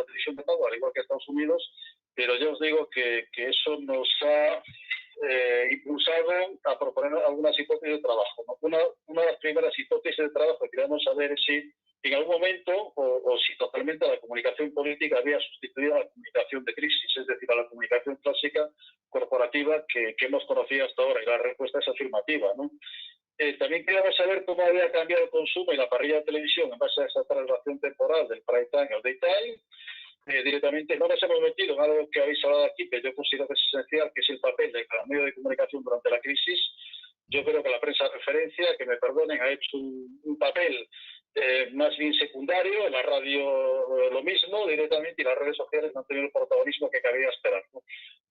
televisión de pago, al igual que en Estados Unidos, pero yo os digo que eso nos ha impulsado a proponer algunas hipótesis de trabajo, ¿no? Una de las primeras hipótesis de trabajo que queríamos saber es si en algún momento o si totalmente la comunicación política había sustituido a la comunicación de crisis, es decir, a la comunicación clásica corporativa que hemos conocido hasta ahora, y la respuesta es afirmativa, ¿no? También queríamos saber cómo había cambiado el consumo y la parrilla de televisión en base a esa traslación temporal del prime time al daytime. Directamente no nos hemos metido en algo que habéis hablado aquí, que yo considero que es esencial, que es el papel de cada medio de comunicación durante la crisis. Yo creo que la prensa de referencia, que me perdonen, ha hecho un papel más bien secundario, en la radio lo mismo directamente, y las redes sociales no han tenido el protagonismo que cabía esperar, ¿no?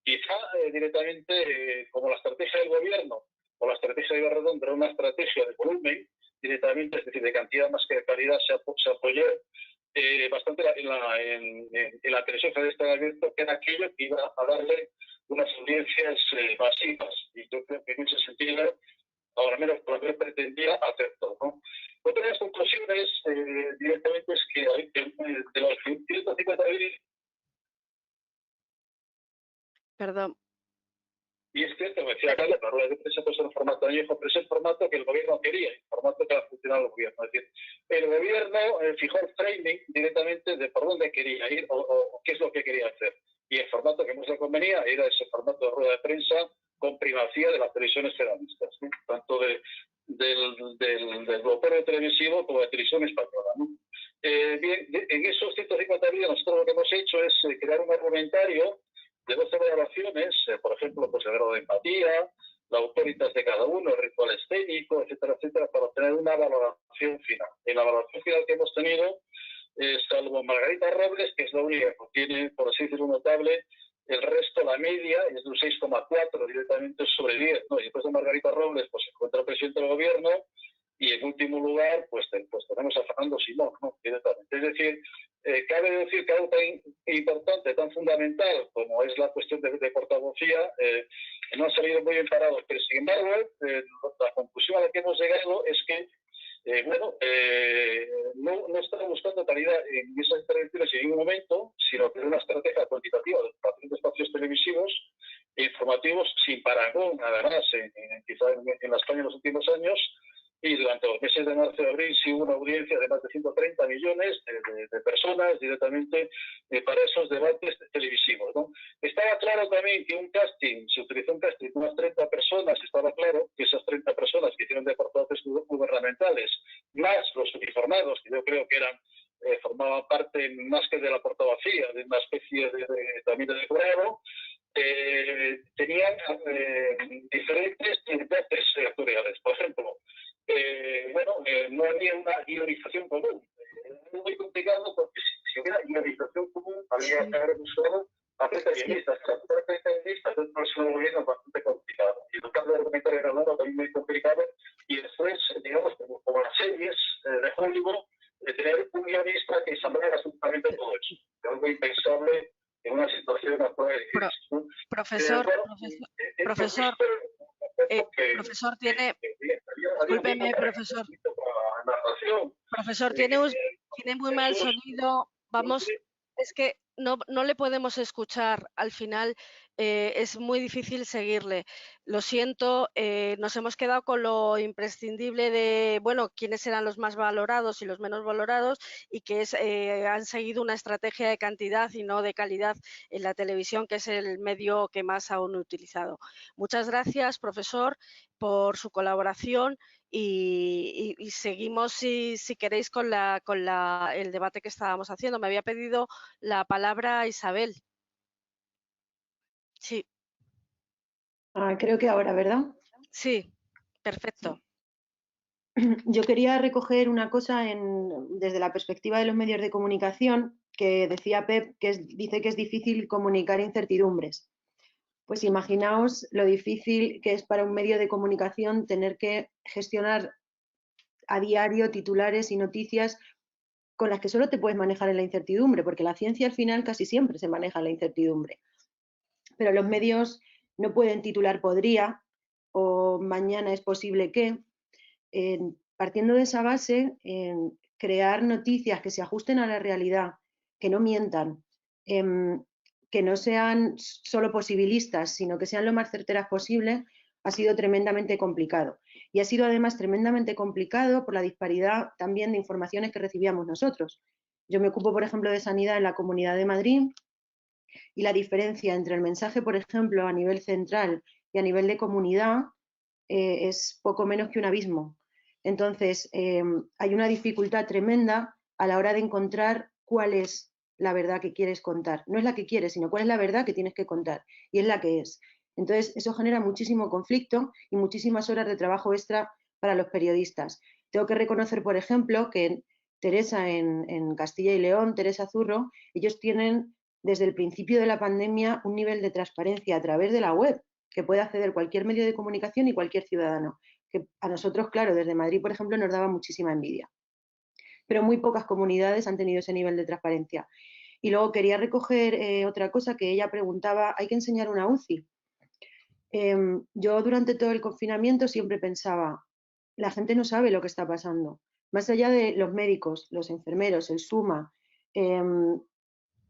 Quizá directamente, como la estrategia del gobierno o la estrategia de Ibarredón era una estrategia de volumen directamente, es decir, de cantidad más que de calidad, se apoyó bastante en la televisión generalista en abierto, que era aquello que iba a darle unas audiencias masivas, y yo creo que en ese sentido, ahora menos por lo que pretendía, aceptó, ¿no? Otra de las conclusiones directamente es que de los 150.000... Perdón. Y es cierto, me decía Carla, la rueda de prensa puede ser un formato añejo, pero es el formato que el gobierno quería, el formato que ha funcionado el gobierno. Es decir, el gobierno fijó el framing directamente de por dónde quería ir o qué es lo que quería hacer. Y el formato que más le convenía era ese formato de rueda de prensa con primacía de las televisiones generalistas, ¿no? Tanto del globero televisivo como de televisión española, ¿no? Bien, en esos 150 días nosotros lo que hemos hecho es crear un argumentario de 12 valoraciones, por ejemplo, pues el grado de empatía, la autoritas de cada uno, el ritual escénico, etcétera, etcétera, para obtener una valoración final. En la valoración final que hemos tenido, salvo Margarita Robles, que es la única que tiene, por así decirlo, notable, el resto, la media, es de un 6,4 directamente sobre 10, ¿no? Y después de Margarita Robles, pues se encuentra el presidente del gobierno, y en último lugar, pues tenemos a Fernando Simón, ¿no? Directamente. Es decir, cabe decir que algo tan importante, tan fundamental como es la cuestión de portavocía, no han salido muy bien parados, pero sin embargo, la conclusión a la que hemos llegado es que no estamos buscando calidad en esas intervenciones en ningún momento, sino que una estrategia cuantitativa de creación de espacios televisivos e informativos sin parangón, además, quizá en la España en los últimos años. Y durante los meses de marzo y abril sí hubo una audiencia de más de 130 millones de personas directamente para esos debates televisivos, ¿no? Estaba claro también que se utilizó un casting de unas 30 personas, estaba claro que esas 30 personas que hicieron de portavoces gubernamentales, más los uniformados, que yo creo que formaban parte más que de la portavocía, de una especie también de jurado, tenían diferentes intereses sectoriales. Por ejemplo, no había una guionización común. Es muy complicado porque si hubiera guionización común, habría que haber usado a 30 guionistas. A 30 guionistas es un próximo gobierno bastante complicado. Y el cambio de argumentario era nuevo, también muy complicado. Y después, digamos, como las series de Hollywood, tener un guionista que ensamblara absolutamente todo eso. Es algo impensable en una situación actual de crisis, ¿no? Profesor, tiene... Discúlpeme, profesor. Profesor, tiene muy mal sonido. Vamos, es que no le podemos escuchar. Al final es muy difícil seguirle. Lo siento, nos hemos quedado con lo imprescindible de, bueno, quiénes eran los más valorados y los menos valorados, y que han seguido una estrategia de cantidad y no de calidad en la televisión, que es el medio que más aún utilizado. Muchas gracias, profesor, por su colaboración y seguimos, si queréis, con el debate que estábamos haciendo. Me había pedido la palabra Isabel. Sí. Creo que ahora, ¿verdad? Sí, perfecto. Yo quería recoger una cosa desde la perspectiva de los medios de comunicación, que decía Pep, dice que es difícil comunicar incertidumbres. Pues imaginaos lo difícil que es para un medio de comunicación tener que gestionar a diario titulares y noticias con las que solo te puedes manejar en la incertidumbre, porque la ciencia al final casi siempre se maneja en la incertidumbre. Pero los medios no pueden titular podría o mañana es posible que. Partiendo de esa base, crear noticias que se ajusten a la realidad, que no mientan, que no sean solo posibilistas, sino que sean lo más certeras posible, ha sido tremendamente complicado. Y ha sido además tremendamente complicado por la disparidad también de informaciones que recibíamos nosotros. Yo me ocupo, por ejemplo, de sanidad en la Comunidad de Madrid, y la diferencia entre el mensaje, por ejemplo, a nivel central y a nivel de comunidad es poco menos que un abismo. Entonces, hay una dificultad tremenda a la hora de encontrar cuál es la verdad que quieres contar. No es la que quieres, sino cuál es la verdad que tienes que contar, y es la que es. Entonces, eso genera muchísimo conflicto y muchísimas horas de trabajo extra para los periodistas. Tengo que reconocer, por ejemplo, que Teresa en Castilla y León, Teresa Zurro, ellos tienen desde el principio de la pandemia un nivel de transparencia a través de la web que puede acceder cualquier medio de comunicación y cualquier ciudadano, que a nosotros, claro, desde Madrid, por ejemplo, nos daba muchísima envidia. Pero muy pocas comunidades han tenido ese nivel de transparencia. Y luego quería recoger otra cosa que ella preguntaba, ¿hay que enseñar una UCI? Yo durante todo el confinamiento siempre pensaba, la gente no sabe lo que está pasando. Más allá de los médicos, los enfermeros, el SUMA,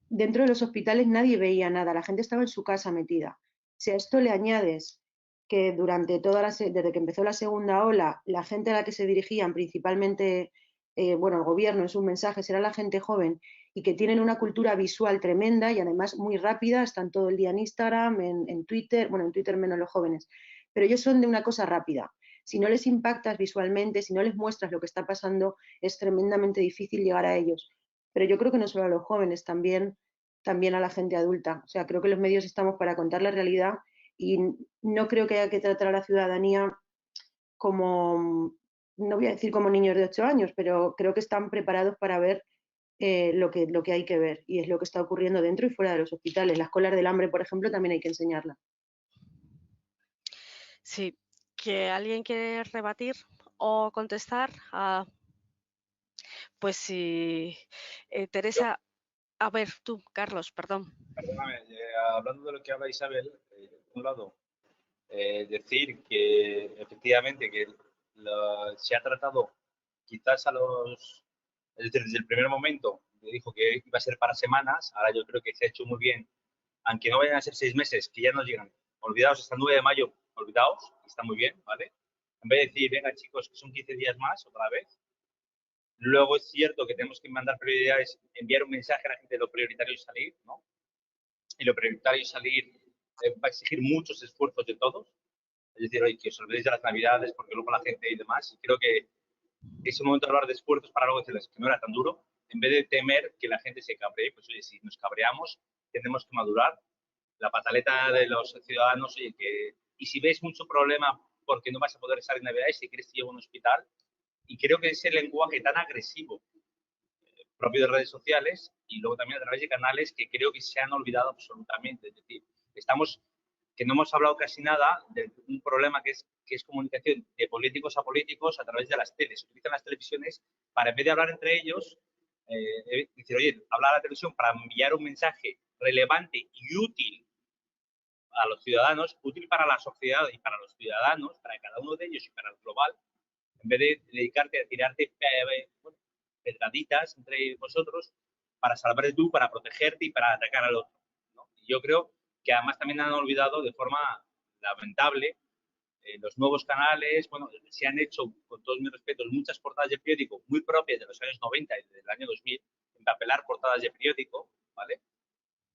dentro de los hospitales nadie veía nada, la gente estaba en su casa metida. Si a esto le añades que durante desde que empezó la segunda ola, la gente a la que se dirigían principalmente, el gobierno en sus mensajes era la gente joven y que tienen una cultura visual tremenda y además muy rápida, están todo el día en Instagram, en Twitter, en Twitter menos los jóvenes, pero ellos son de una cosa rápida. Si no les impactas visualmente, si no les muestras lo que está pasando, es tremendamente difícil llegar a ellos. Pero yo creo que no solo a los jóvenes, también a la gente adulta. O sea, creo que los medios estamos para contar la realidad y no creo que haya que tratar a la ciudadanía como, no voy a decir como niños de 8 años, pero creo que están preparados para ver lo que hay que ver, y es lo que está ocurriendo dentro y fuera de los hospitales. Las colas del hambre, por ejemplo, también hay que enseñarla. Sí, ¿que alguien quiere rebatir o contestar? Pues sí, Teresa, a ver, tú, Carlos, perdón. Perdóname, hablando de lo que habla Isabel, por un lado, decir que efectivamente que se ha tratado quizás es decir, desde el primer momento me dijo que iba a ser para semanas, ahora yo creo que se ha hecho muy bien, aunque no vayan a ser 6 meses, que ya nos llegan, olvidaos hasta el 9 de mayo, olvidaos, está muy bien, ¿vale? En vez de decir, venga chicos, que son 15 días más, otra vez. Luego es cierto que tenemos que mandar prioridades, enviar un mensaje a la gente de lo prioritario es salir, ¿no? Y lo prioritario es salir va a exigir muchos esfuerzos de todos. Es decir, oye, que os olvidéis de las navidades porque luego la gente y demás. Y creo que ese momento de hablar de esfuerzos para luego decirles que no era tan duro, en vez de temer que la gente se cabree, pues oye, si nos cabreamos, tenemos que madurar. La pataleta de los ciudadanos, oye, y si ves mucho problema porque no vas a poder salir en navidades, si quieres te llevo a un hospital. Y creo que ese lenguaje tan agresivo propio de redes sociales y luego también a través de canales que creo que se han olvidado absolutamente. Es decir, que no hemos hablado casi nada de un problema que es comunicación de políticos a políticos a través de las teles. Se utilizan las televisiones para, en vez de hablar entre ellos, decir, oye, hablar a la televisión para enviar un mensaje relevante y útil a los ciudadanos, útil para la sociedad y para los ciudadanos, para cada uno de ellos y para el global, en vez de dedicarte a tirarte pedraditas entre vosotros para salvarte tú, para protegerte y para atacar al otro, ¿no? Y yo creo que además también han olvidado de forma lamentable los nuevos canales. Bueno, se han hecho, con todos mis respetos, muchas portadas de periódico muy propias de los años 90 y del año 2000, empapelar portadas de periódico, ¿vale?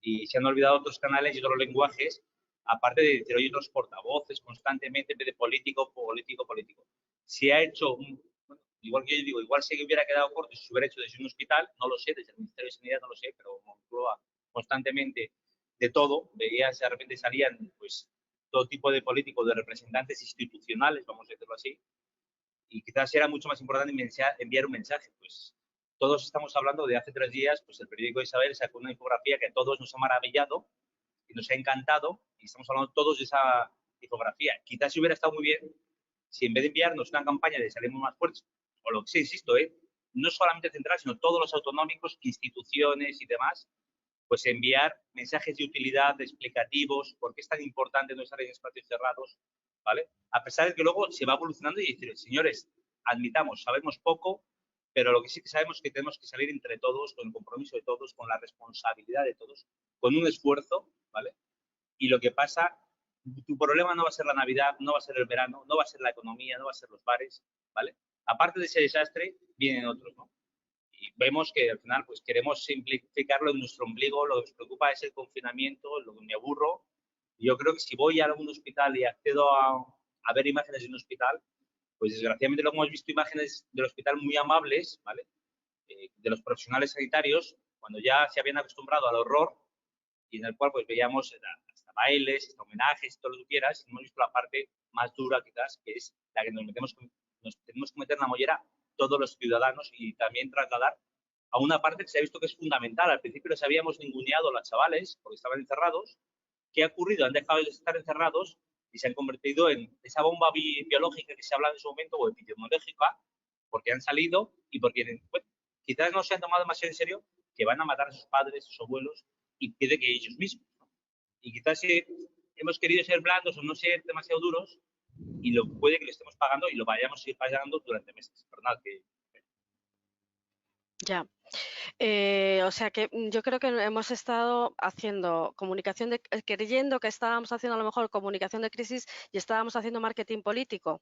Y se han olvidado otros canales y otros lenguajes, aparte de decir, oye, otros portavoces constantemente, en vez de político, político, político. Se ha hecho, bueno, igual que yo digo, igual se hubiera quedado corto si se hubiera hecho desde un hospital, no lo sé, desde el Ministerio de Sanidad no lo sé, pero Moncloa constantemente de todo, veías, de repente salían, pues, todo tipo de políticos, de representantes institucionales, vamos a decirlo así, y quizás era mucho más importante enviar un mensaje. Pues todos estamos hablando de hace 3 días, pues el periódico Isabel sacó una infografía que a todos nos ha maravillado y nos ha encantado, y estamos hablando todos de esa infografía. Quizás hubiera estado muy bien si en vez de enviarnos una campaña de Salimos Más Fuertes, o lo que sea, insisto, no solamente central, sino todos los autonómicos, instituciones y demás, pues enviar mensajes de utilidad, explicativos, por qué es tan importante no estar en espacios cerrados, ¿vale? A pesar de que luego se va evolucionando y decir, señores, admitamos, sabemos poco, pero lo que sí que sabemos es que tenemos que salir entre todos, con el compromiso de todos, con la responsabilidad de todos, con un esfuerzo, ¿vale? Y lo que pasa, tu problema no va a ser la Navidad, no va a ser el verano, no va a ser la economía, no va a ser los bares, ¿vale? Aparte de ese desastre, vienen otros, ¿no? Y vemos que al final pues queremos simplificarlo en nuestro ombligo, lo que nos preocupa es el confinamiento, lo que me aburro. Yo creo que si voy a algún hospital y accedo a ver imágenes de un hospital, pues desgraciadamente luego hemos visto imágenes del hospital muy amables, ¿vale? De los profesionales sanitarios, cuando ya se habían acostumbrado al horror y en el cual pues veíamos hasta bailes, hasta homenajes, todo lo que quieras, y hemos visto la parte más dura quizás, que es la que nos tenemos que meter en la mollera todos los ciudadanos y también trasladar a una parte que se ha visto que es fundamental. Al principio les habíamos ninguneado a los chavales porque estaban encerrados. ¿Qué ha ocurrido? Han dejado de estar encerrados y se han convertido en esa bomba biológica que se habla en su momento, o epidemiológica, porque han salido y porque pues, quizás no se han tomado demasiado en serio que van a matar a sus padres, a sus abuelos, y pide que ellos mismos, ¿no? Y quizás hemos querido ser blandos o no ser demasiado duros, y puede que lo estemos pagando y lo vayamos a ir pagando durante meses. Perdón, que... Ya. O sea que yo creo que hemos estado haciendo comunicación, creyendo que estábamos haciendo a lo mejor comunicación de crisis y estábamos haciendo marketing político.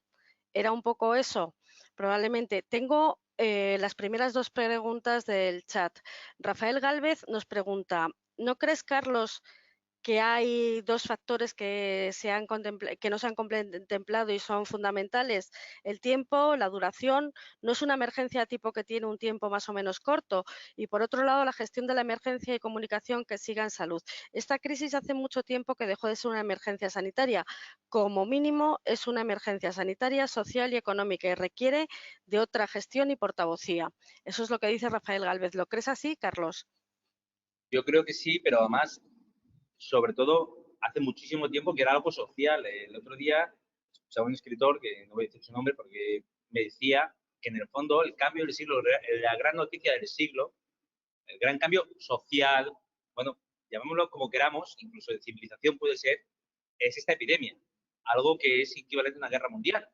Era un poco eso, probablemente. Tengo las primeras 2 preguntas del chat. Rafael Gálvez nos pregunta, ¿no crees, Carlos, que hay 2 factores que no se han contemplado y son fundamentales? El tiempo, la duración, no es una emergencia tipo que tiene un tiempo más o menos corto. Y por otro lado, la gestión de la emergencia y comunicación que siga en salud. Esta crisis hace mucho tiempo que dejó de ser una emergencia sanitaria. Como mínimo, es una emergencia sanitaria, social y económica y requiere de otra gestión y portavocía. Eso es lo que dice Rafael Gálvez. ¿Lo crees así, Carlos? Yo creo que sí, pero además, sobre todo, hace muchísimo tiempo que era algo social. El otro día escuchaba a un escritor, que no voy a decir su nombre porque me decía que en el fondo el cambio del siglo, la gran noticia del siglo, el gran cambio social, bueno, llamémoslo como queramos, incluso de civilización puede ser, es esta epidemia. Algo que es equivalente a una guerra mundial.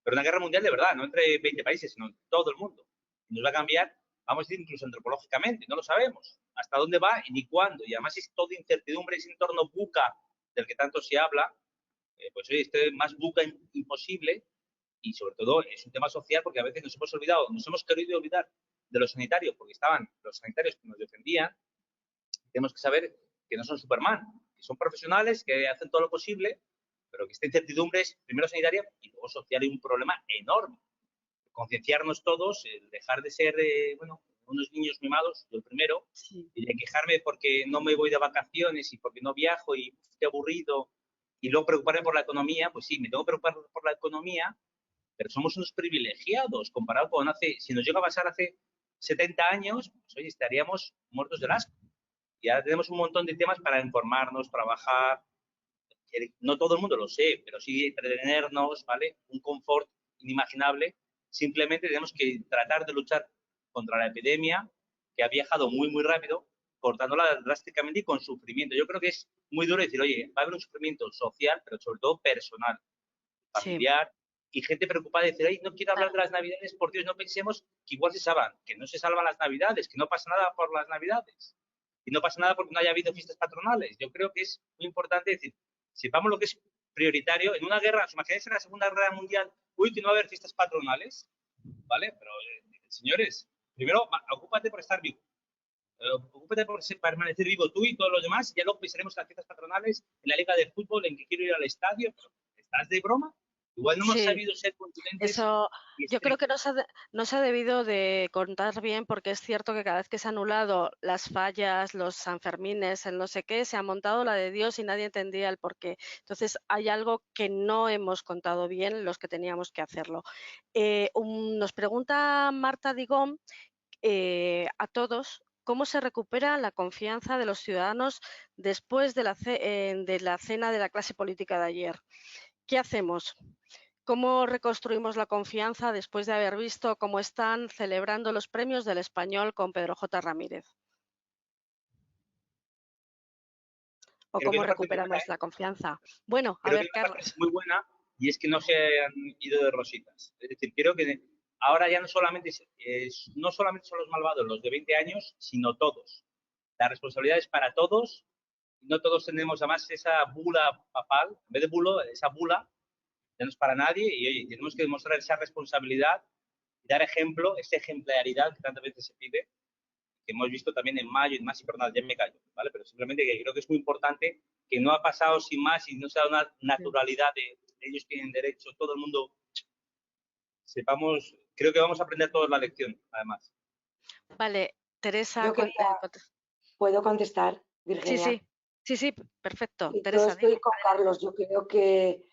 Pero una guerra mundial de verdad, no entre 20 países, sino todo el mundo. Y nos va a cambiar, vamos a decir, incluso antropológicamente, no lo sabemos hasta dónde va y ni cuándo. Y además es todo incertidumbre, ese entorno buca del que tanto se habla, pues oye, este más buca imposible, y sobre todo es un tema social porque a veces nos hemos querido olvidar de los sanitarios porque estaban los sanitarios que nos defendían. Tenemos que saber que no son Superman, que son profesionales, que hacen todo lo posible, pero que esta incertidumbre es primero sanitaria y luego social, y un problema enorme. Concienciarnos todos, el dejar de ser, bueno, unos niños mimados, yo el primero, Sí. y de quejarme porque no me voy de vacaciones y porque no viajo y estoy aburrido, y luego preocuparme por la economía. Pues sí, me tengo que preocupar por la economía, pero somos unos privilegiados comparado con si nos llega a pasar hace 70 años, pues oye, estaríamos muertos del asco. Y ahora tenemos un montón de temas para informarnos, trabajar. No todo el mundo lo sé, pero sí entretenernos, ¿vale? Un confort inimaginable. Simplemente tenemos que tratar de luchar contra la epidemia, que ha viajado muy, muy rápido, cortándola drásticamente y con sufrimiento. Yo creo que es muy duro decir, oye, va a haber un sufrimiento social, pero sobre todo personal, Sí. familiar, y gente preocupada de decir, ay, no quiero hablar de las Navidades, por Dios, no pensemos que igual se salvan, que no se salvan las Navidades, que no pasa nada por las Navidades. y no pasa nada porque no haya habido fiestas patronales. Yo creo que es muy importante decir, sepamos lo que es prioritario. En una guerra, ¿os imagináis en la Segunda Guerra Mundial, que no va a haber fiestas patronales? ¿Vale? Pero, señores, primero, ocúpate por estar vivo. Ocúpate por permanecer vivo tú y todos los demás, y ya luego pensaremos en las fiestas patronales, en la liga de fútbol, en que quiero ir al estadio. Pero, ¿estás de broma? Igual no hemos sabido ser contundentes. Eso yo creo que no se ha debido de contar bien, porque es cierto que cada vez que se han anulado las fallas, los Sanfermines, el no sé qué, se ha montado la de Dios y nadie entendía el porqué. Entonces hay algo que no hemos contado bien los que teníamos que hacerlo. Nos pregunta Marta Digón a todos cómo se recupera la confianza de los ciudadanos después de la cena de la clase política de ayer. ¿Qué hacemos? ¿Cómo reconstruimos la confianza después de haber visto cómo están celebrando los premios del Español con Pedro J. Ramírez? ¿O cómo recuperamos la confianza? Bueno, a ver, Carlos. Es muy buena, y es que no se han ido de rositas. Es decir, creo que ahora ya no solamente son los malvados los de 20 años, sino todos. La responsabilidad es para todos. No todos tenemos además esa bula papal, en vez de bulo, esa bula ya no es para nadie, y oye, tenemos que demostrar esa responsabilidad y dar ejemplo, esa ejemplaridad que tantas veces se pide, que hemos visto también en mayo y más, y perdón, ya me callo, ¿vale? Pero simplemente que creo que es muy importante, que no ha pasado sin más y no se ha dado una naturalidad de ellos tienen derecho, todo el mundo sepamos, creo que vamos a aprender todos la lección, además. Vale, Teresa. ¿Puedo contestar, Virginia? Sí, perfecto. Teresa, yo estoy con Carlos, yo creo que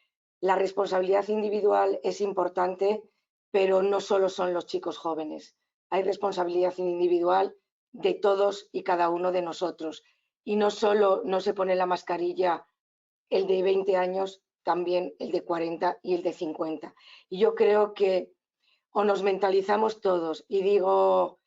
la responsabilidad individual es importante, pero no solo son los chicos jóvenes. Hay responsabilidad individual de todos y cada uno de nosotros. Y no solo no se pone la mascarilla el de 20 años, también el de 40 y el de 50. Y yo creo que o nos mentalizamos todos, y digo,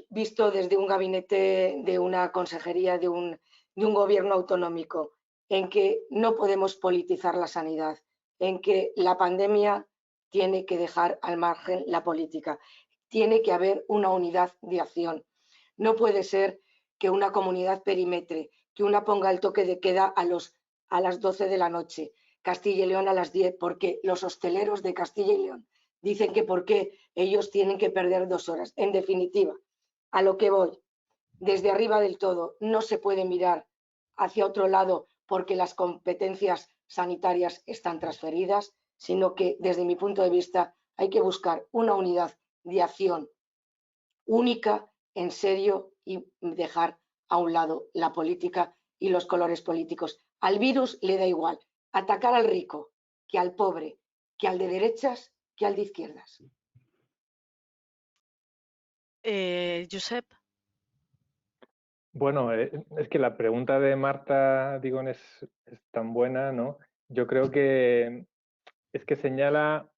visto desde un gabinete de una consejería, de un gobierno autonómico, en que no podemos politizar la sanidad, en que la pandemia tiene que dejar al margen la política, tiene que haber una unidad de acción. No puede ser que una comunidad perimetre, que una ponga el toque de queda a las 12 de la noche, Castilla y León a las 10, porque los hosteleros de Castilla y León dicen que por qué ellos tienen que perder 2 horas. En definitiva, a lo que voy, desde arriba del todo, no se puede mirar hacia otro lado porque las competencias sanitarias están transferidas, sino que desde mi punto de vista hay que buscar una unidad de acción única, en serio, y dejar a un lado la política y los colores políticos. Al virus le da igual atacar al rico que al pobre, que al de derechas, que al de izquierdas. Josep. Bueno, es que la pregunta de Marta Digón es tan buena, ¿no? Yo creo que es que señala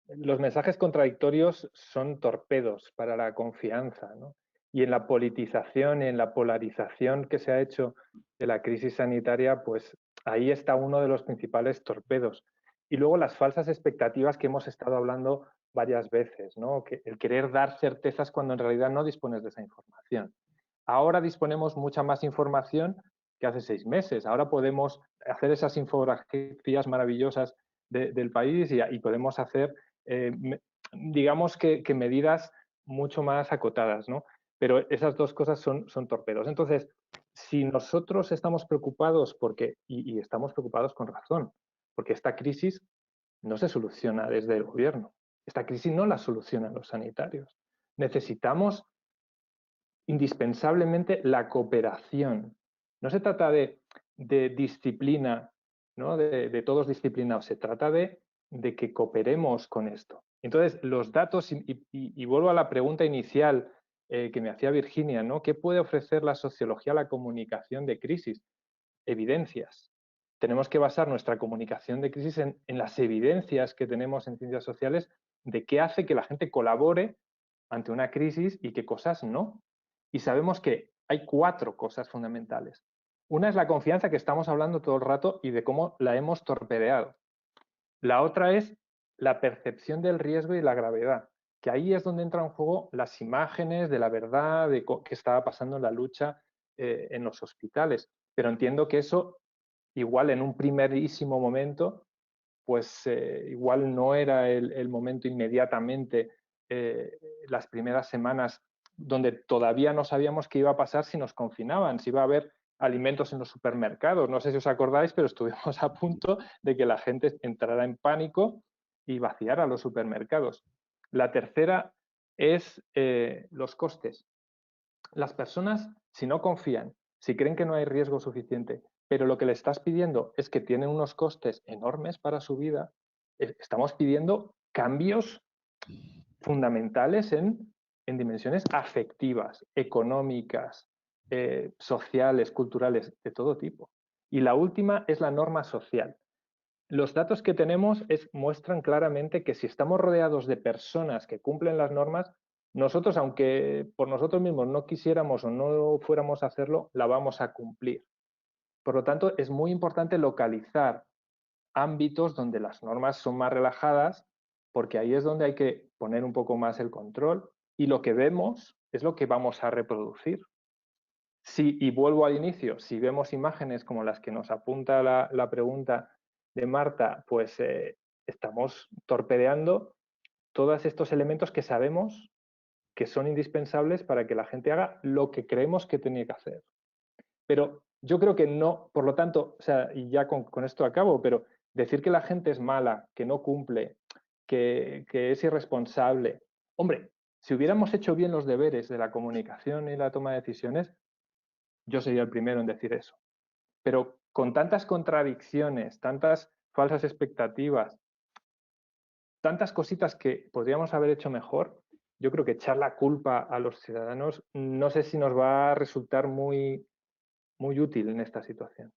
los mensajes contradictorios son torpedos para la confianza, ¿no? Y en la politización y en la polarización que se ha hecho de la crisis sanitaria, pues ahí está uno de los principales torpedos. Y luego las falsas expectativas que hemos estado hablando varias veces, ¿no? Que el querer dar certezas cuando en realidad no dispones de esa información. Ahora disponemos mucha más información que hace 6 meses. Ahora podemos hacer esas infografías maravillosas del país y podemos hacer, digamos que medidas mucho más acotadas, ¿no? Pero esas dos cosas son torpedos. Entonces, si nosotros estamos preocupados y estamos preocupados con razón, porque esta crisis no se soluciona desde el gobierno. Esta crisis no la solucionan los sanitarios. Necesitamos indispensablemente la cooperación. No se trata de disciplina, ¿no? de todos disciplinados, se trata de que cooperemos con esto. Entonces, los datos, y vuelvo a la pregunta inicial que me hacía Virginia, ¿no? ¿Qué puede ofrecer la sociología a la comunicación de crisis? Evidencias. Tenemos que basar nuestra comunicación de crisis en las evidencias que tenemos en ciencias sociales de qué hace que la gente colabore ante una crisis y qué cosas no. Y sabemos que hay 4 cosas fundamentales. Una es la confianza, que estamos hablando todo el rato y de cómo la hemos torpedeado. La otra es la percepción del riesgo y la gravedad. que ahí es donde entran en juego las imágenes de la verdad, de qué estaba pasando en la lucha en los hospitales. Pero entiendo que eso, igual en un primerísimo momento, pues igual no era el momento inmediatamente, las primeras semanas, donde todavía no sabíamos qué iba a pasar si nos confinaban, si iba a haber alimentos en los supermercados. No sé si os acordáis, pero estuvimos a punto de que la gente entrara en pánico y vaciara los supermercados. La tercera es los costes. Las personas, si no confían, si creen que no hay riesgo suficiente, pero lo que le estás pidiendo es que tienen unos costes enormes para su vida, estamos pidiendo cambios fundamentales en dimensiones afectivas, económicas, sociales, culturales, de todo tipo. Y la última es la norma social. Los datos que tenemos muestran claramente que si estamos rodeados de personas que cumplen las normas, nosotros, aunque por nosotros mismos no quisiéramos o no fuéramos a hacerlo, la vamos a cumplir. Por lo tanto, es muy importante localizar ámbitos donde las normas son más relajadas, porque ahí es donde hay que poner un poco más el control y lo que vemos es lo que vamos a reproducir. Y vuelvo al inicio, si vemos imágenes como las que nos apunta la pregunta de Marta, pues estamos torpedeando todos estos elementos que sabemos que son indispensables para que la gente haga lo que creemos que tenía que hacer. Pero yo creo que no, por lo tanto, o sea, y ya con esto acabo, pero decir que la gente es mala, que no cumple, que es irresponsable. Hombre, si hubiéramos hecho bien los deberes de la comunicación y la toma de decisiones, yo sería el primero en decir eso. Pero con tantas contradicciones, tantas falsas expectativas, tantas cositas que podríamos haber hecho mejor, yo creo que echar la culpa a los ciudadanos no sé si nos va a resultar muy útil en esta situación.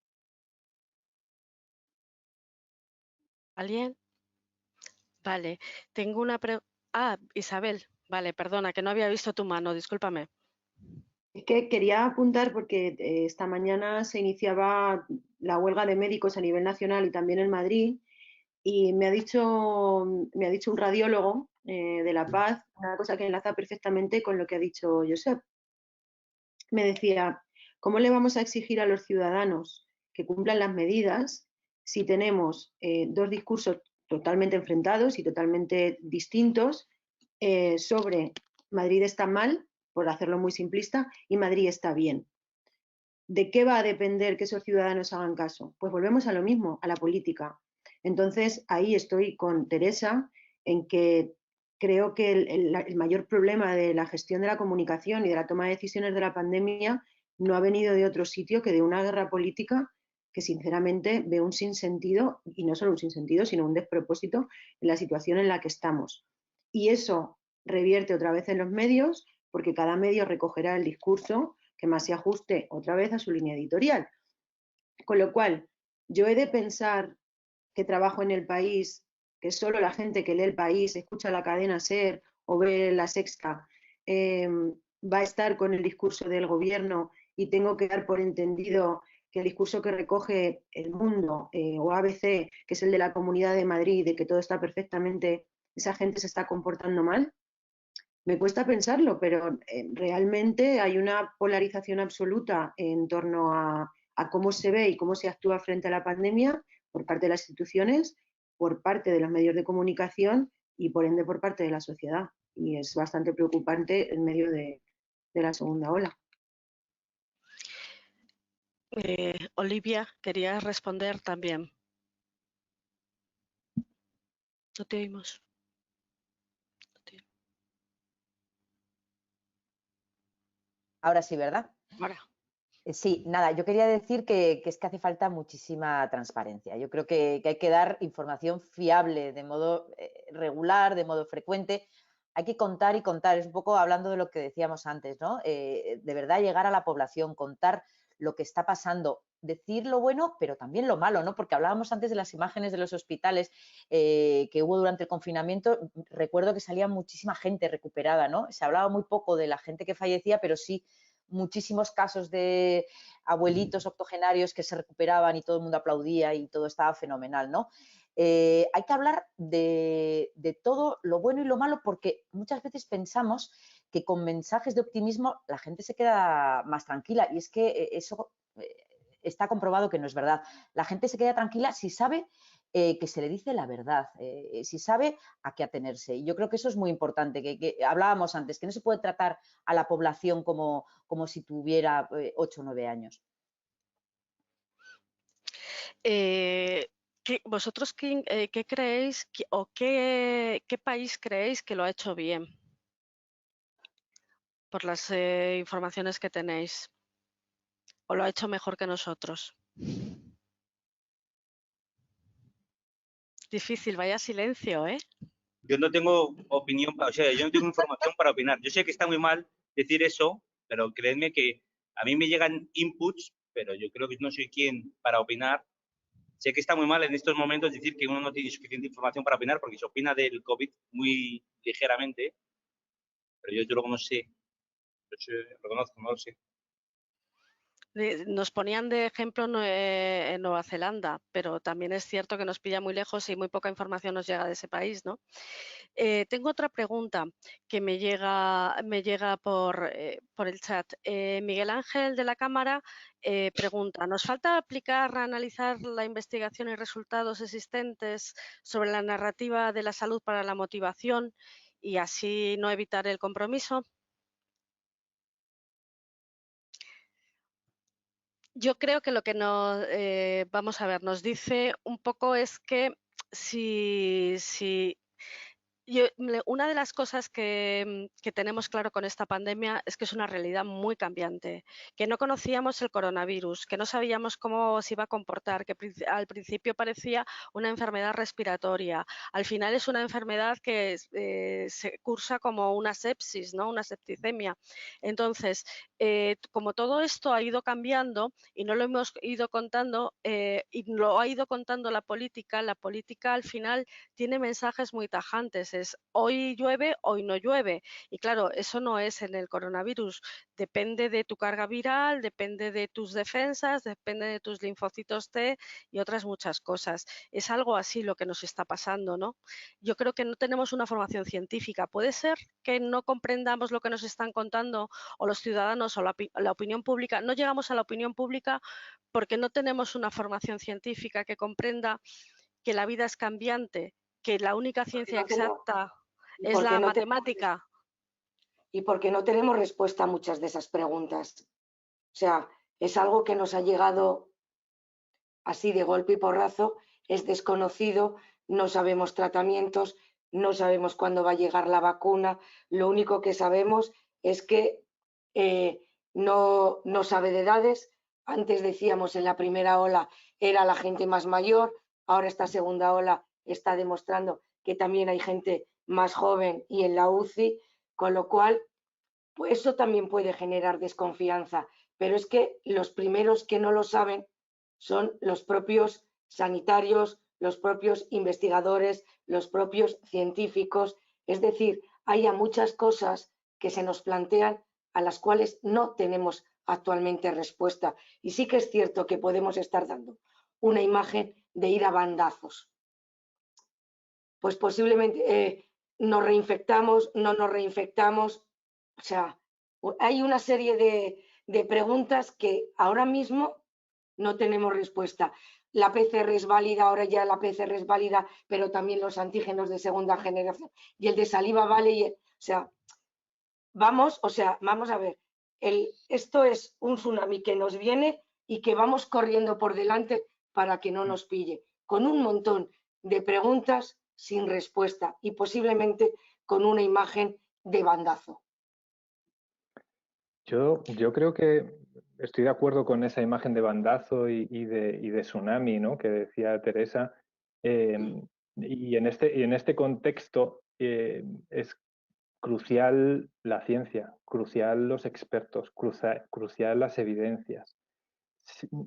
¿Alguien? Vale, tengo una pregunta. Ah, Isabel, vale, perdona, que no había visto tu mano, discúlpame. Es que quería apuntar porque esta mañana se iniciaba la huelga de médicos a nivel nacional y también en Madrid, y me ha dicho un radiólogo de La Paz una cosa que enlaza perfectamente con lo que ha dicho Josep. Me decía, ¿cómo le vamos a exigir a los ciudadanos que cumplan las medidas si tenemos dos discursos totalmente enfrentados y totalmente distintos sobre Madrid está mal, por hacerlo muy simplista, y Madrid está bien? ¿De qué va a depender que esos ciudadanos hagan caso? Pues volvemos a lo mismo, a la política. Entonces, ahí estoy con Teresa en que creo que el mayor problema de la gestión de la comunicación y de la toma de decisiones de la pandemia no ha venido de otro sitio que de una guerra política que sinceramente ve un sinsentido, y no solo un sinsentido, sino un despropósito en la situación en la que estamos. Y eso revierte otra vez en los medios, porque cada medio recogerá el discurso que más se ajuste otra vez a su línea editorial. Con lo cual, yo he de pensar que trabajo en El País, que solo la gente que lee El País, escucha la cadena SER o ve La Sexta, va a estar con el discurso del gobierno, y tengo que dar por entendido que el discurso que recoge El Mundo o ABC, que es el de la Comunidad de Madrid, de que todo está perfectamente, esa gente se está comportando mal. Me cuesta pensarlo, pero realmente hay una polarización absoluta en torno a cómo se ve y cómo se actúa frente a la pandemia por parte de las instituciones, por parte de los medios de comunicación y por ende por parte de la sociedad. Y es bastante preocupante en medio de la segunda ola. Olivia, querías responder también. No te oímos. Ahora sí, ¿verdad? Ahora. Sí, nada, yo quería decir que es que hace falta muchísima transparencia. Yo creo que hay que dar información fiable de modo regular, de modo frecuente. Hay que contar y contar. Es un poco hablando de lo que decíamos antes, ¿no? De verdad llegar a la población, contar lo que está pasando, decir lo bueno, pero también lo malo, ¿no? Porque hablábamos antes de las imágenes de los hospitales que hubo durante el confinamiento. Recuerdo que salía muchísima gente recuperada, ¿no? Se hablaba muy poco de la gente que fallecía, pero sí muchísimos casos de abuelitos octogenarios que se recuperaban y todo el mundo aplaudía y todo estaba fenomenal, ¿no? Hay que hablar de todo lo bueno y lo malo, porque muchas veces pensamos que con mensajes de optimismo la gente se queda más tranquila, y es que eso está comprobado que no es verdad. La gente se queda tranquila si sabe que se le dice la verdad, si sabe a qué atenerse. Y yo creo que eso es muy importante, que hablábamos antes, que no se puede tratar a la población como si tuviera 8 o 9 años. ¿Vosotros qué creéis o qué país creéis que lo ha hecho bien? Por las informaciones que tenéis. ¿O lo ha hecho mejor que nosotros? Difícil, vaya silencio, ¿eh? Yo no tengo opinión, o sea, yo no tengo información para opinar. Yo sé que está muy mal decir eso, pero creedme que a mí me llegan inputs, pero yo creo que no soy quien para opinar. Sé que está muy mal en estos momentos decir que uno no tiene suficiente información para opinar, porque se opina del COVID muy ligeramente, pero yo luego no sé, lo conozco, no lo sé. Nos ponían de ejemplo en Nueva Zelanda, pero también es cierto que nos pilla muy lejos y muy poca información nos llega de ese país, ¿no? Tengo otra pregunta que me llega por el chat. Miguel Ángel de la Cámara pregunta, ¿nos falta analizar la investigación y resultados existentes sobre la narrativa de la salud para la motivación y así no evitar el compromiso? Yo creo que lo que vamos a ver, nos dice un poco es que si una de las cosas que tenemos claro con esta pandemia es que es una realidad muy cambiante, que no conocíamos el coronavirus, que no sabíamos cómo se iba a comportar, que al principio parecía una enfermedad respiratoria, al final es una enfermedad que se cursa como una sepsis, ¿no? Una septicemia. Entonces, como todo esto ha ido cambiando y no lo hemos ido contando y lo ha ido contando la política al final tiene mensajes muy tajantes, es hoy llueve, hoy no llueve. Y claro, eso no es en el coronavirus, depende de tu carga viral, depende de tus defensas, depende de tus linfocitos T y otras muchas cosas. Es algo así lo que nos está pasando, ¿no? Yo creo que no tenemos una formación científica. Puede ser que no comprendamos lo que nos están contando o los ciudadanos o la opinión pública. No llegamos a la opinión pública porque no tenemos una formación científica que comprenda que la vida es cambiante, que la única ciencia exacta es la matemática. Y porque no tenemos respuesta a muchas de esas preguntas. O sea, es algo que nos ha llegado así de golpe y porrazo, es desconocido, no sabemos tratamientos, no sabemos cuándo va a llegar la vacuna. Lo único que sabemos es que no sabe de edades. Antes decíamos en la primera ola era la gente más mayor, ahora esta segunda ola está demostrando que también hay gente más joven y en la UCI, con lo cual pues eso también puede generar desconfianza, pero es que los primeros que no lo saben son los propios sanitarios, los propios investigadores, los propios científicos. Es decir, hay muchas cosas que se nos plantean a las cuales no tenemos actualmente respuesta. Y sí que es cierto que podemos estar dando una imagen de ir a bandazos. Pues posiblemente nos reinfectamos, no nos reinfectamos. O sea, hay una serie de preguntas que ahora mismo no tenemos respuesta. La PCR es válida, ahora ya la PCR es válida, pero también los antígenos de segunda generación y el de saliva vale. Vamos a ver, esto es un tsunami que nos viene y que vamos corriendo por delante para que no nos pille, con un montón de preguntas sin respuesta y posiblemente con una imagen de bandazo. Yo creo que estoy de acuerdo con esa imagen de bandazo y de tsunami, ¿no?, que decía Teresa. Y en este contexto es crucial la ciencia, crucial los expertos, crucial las evidencias.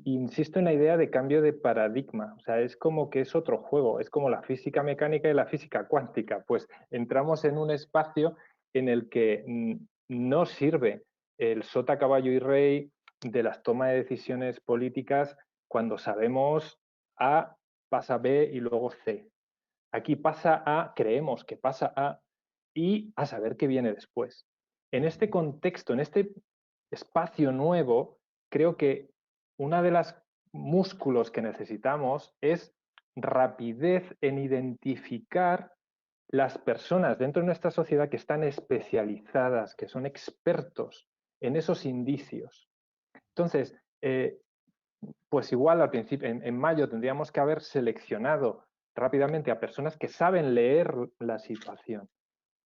Insisto en la idea de cambio de paradigma, o sea, es como que es otro juego, es como la física mecánica y la física cuántica, pues entramos en un espacio en el que no sirve el sota, caballo y rey de las tomas de decisiones políticas cuando sabemos A pasa B y luego C. Aquí pasa A, creemos que pasa A, y a saber qué viene después. En este contexto, en este espacio nuevo, creo que una de las músculos que necesitamos es rapidez en identificar las personas dentro de nuestra sociedad que están especializadas, que son expertos en esos indicios. Entonces, pues igual al principio, en mayo tendríamos que haber seleccionado rápidamente a personas que saben leer la situación,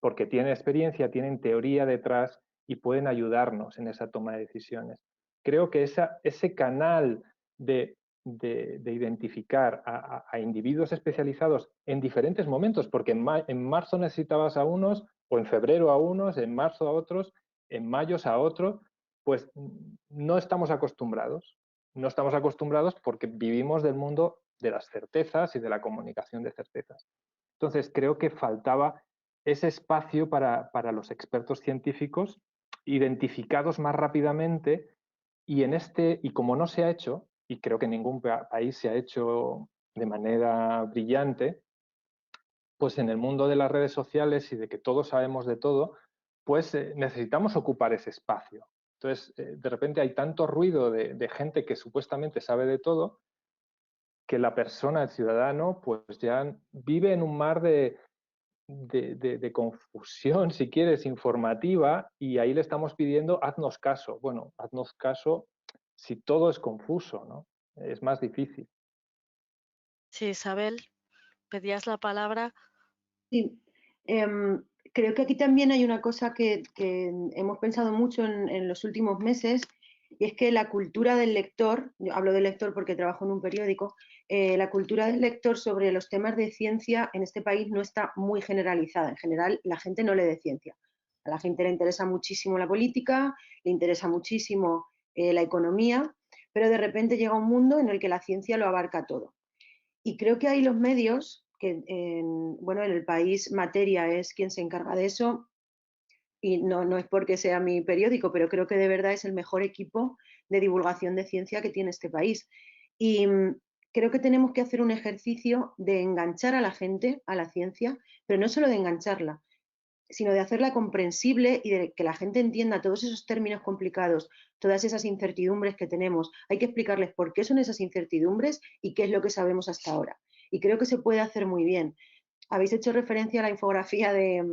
porque tienen experiencia, tienen teoría detrás y pueden ayudarnos en esa toma de decisiones. Creo que ese canal de identificar a individuos especializados en diferentes momentos, porque en marzo necesitabas a unos, o en febrero a unos, en marzo a otros, en mayo a otros, pues no estamos acostumbrados. No estamos acostumbrados porque vivimos del mundo de las certezas y de la comunicación de certezas. Entonces, creo que faltaba ese espacio para los expertos científicos identificados más rápidamente y como no se ha hecho, y creo que en ningún país se ha hecho de manera brillante, pues en el mundo de las redes sociales y de que todos sabemos de todo, pues necesitamos ocupar ese espacio. Entonces, de repente hay tanto ruido de gente que supuestamente sabe de todo, que la persona, el ciudadano, pues ya vive en un mar de confusión, si quieres, informativa, y ahí le estamos pidiendo, haznos caso. Bueno, haznos caso si todo es confuso, ¿no? Es más difícil. Sí, Isabel, pedías la palabra. Sí, creo que aquí también hay una cosa que hemos pensado mucho en los últimos meses, y es que la cultura del lector, yo hablo del lector porque trabajo en un periódico, la cultura del lector sobre los temas de ciencia en este país no está muy generalizada. En general, la gente no lee de ciencia. A la gente le interesa muchísimo la política, le interesa muchísimo la economía, pero de repente llega un mundo en el que la ciencia lo abarca todo. Y creo que hay los medios, que bueno, en el país Materia es quien se encarga de eso, y no es porque sea mi periódico, pero creo que de verdad es el mejor equipo de divulgación de ciencia que tiene este país. Y creo que tenemos que hacer un ejercicio de enganchar a la gente a la ciencia, pero no solo de engancharla, sino de hacerla comprensible y de que la gente entienda todos esos términos complicados, todas esas incertidumbres que tenemos. Hay que explicarles por qué son esas incertidumbres y qué es lo que sabemos hasta ahora. Y creo que se puede hacer muy bien. Habéis hecho referencia a la infografía de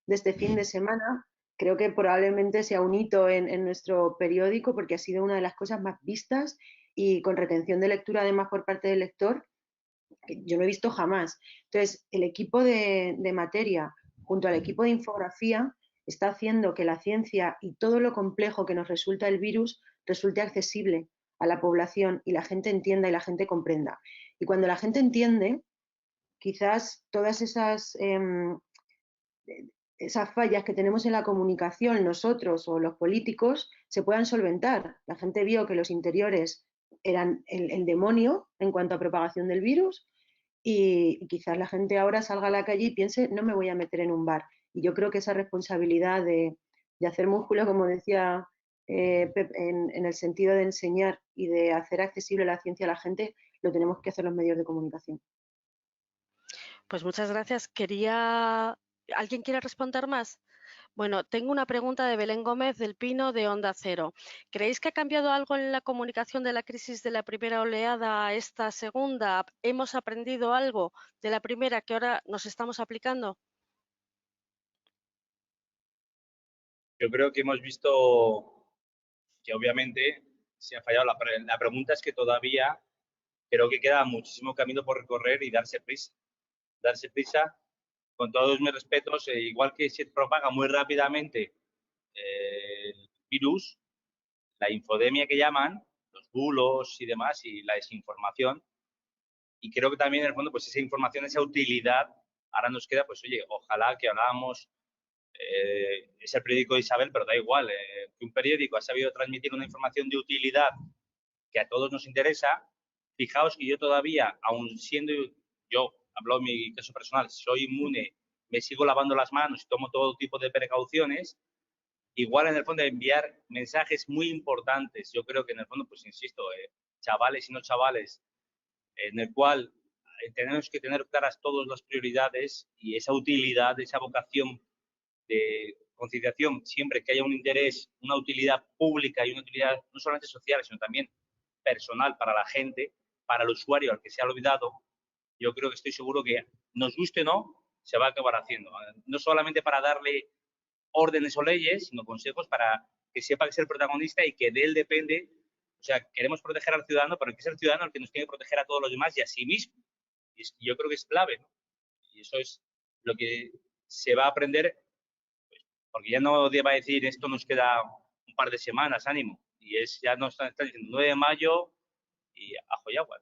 este fin de semana. Creo que probablemente sea un hito en nuestro periódico porque ha sido una de las cosas más vistas y con retención de lectura además por parte del lector que yo no he visto jamás. Entonces, el equipo de Materia junto al equipo de infografía está haciendo que la ciencia y todo lo complejo que nos resulta el virus resulte accesible a la población y la gente entienda y la gente comprenda. Y cuando la gente entiende, quizás todas esas fallas que tenemos en la comunicación nosotros o los políticos se puedan solventar. La gente vio que los interiores eran el demonio en cuanto a propagación del virus y quizás la gente ahora salga a la calle y piense no me voy a meter en un bar. Y yo creo que esa responsabilidad de hacer músculo, como decía Pep, en el sentido de enseñar y de hacer accesible la ciencia a la gente, lo tenemos que hacer los medios de comunicación. Pues muchas gracias. ¿Alguien quiere responder más? Bueno, tengo una pregunta de Belén Gómez del Pino de Onda Cero. ¿Creéis que ha cambiado algo en la comunicación de la crisis de la primera oleada a esta segunda? ¿Hemos aprendido algo de la primera que ahora nos estamos aplicando? Yo creo que hemos visto que obviamente se ha fallado. La pregunta es que todavía creo que queda muchísimo camino por recorrer y darse prisa. Darse prisa, con todos mis respetos, igual que se propaga muy rápidamente el virus, la infodemia que llaman, los bulos y demás, y la desinformación. Y creo que también, en el fondo, pues esa información, esa utilidad, ahora nos queda, pues oye, ojalá que hablábamos, es el periódico de Isabel, pero da igual, que un periódico ha sabido transmitir una información de utilidad que a todos nos interesa. Fijaos que yo todavía, aun siendo, yo hablo en mi caso personal, soy inmune, me sigo lavando las manos y tomo todo tipo de precauciones, igual en el fondo enviar mensajes muy importantes. Yo creo que en el fondo, pues insisto, chavales y no chavales, en el cual tenemos que tener claras todas las prioridades y esa utilidad, esa vocación de conciliación, siempre que haya un interés, una utilidad pública y una utilidad no solamente social, sino también personal para la gente, para el usuario al que se ha olvidado, yo creo que estoy seguro que, nos guste o no, se va a acabar haciendo. No solamente para darle órdenes o leyes, sino consejos para que sepa que es el protagonista y que de él depende. O sea, queremos proteger al ciudadano, pero que es el ciudadano el que nos tiene que proteger a todos los demás y a sí mismo. Y yo creo que es clave, ¿no? Y eso es lo que se va a aprender, pues, porque ya no va a decir esto nos queda un par de semanas, ánimo. Y ya nos están diciendo 9 de mayo y ajo y agua.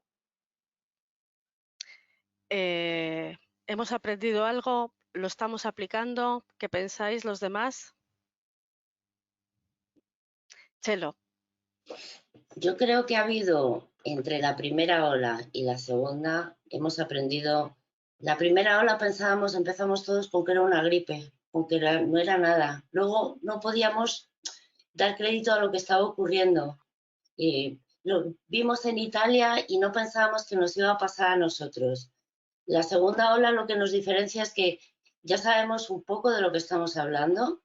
¿Hemos aprendido algo? ¿Lo estamos aplicando? ¿Qué pensáis los demás? Chelo. Yo creo que ha habido, entre la primera ola y la segunda, hemos aprendido. La primera ola empezamos todos con que era una gripe, con que no era nada. Luego no podíamos dar crédito a lo que estaba ocurriendo. Lo vimos en Italia y no pensábamos que nos iba a pasar a nosotros. La segunda ola lo que nos diferencia es que ya sabemos un poco de lo que estamos hablando,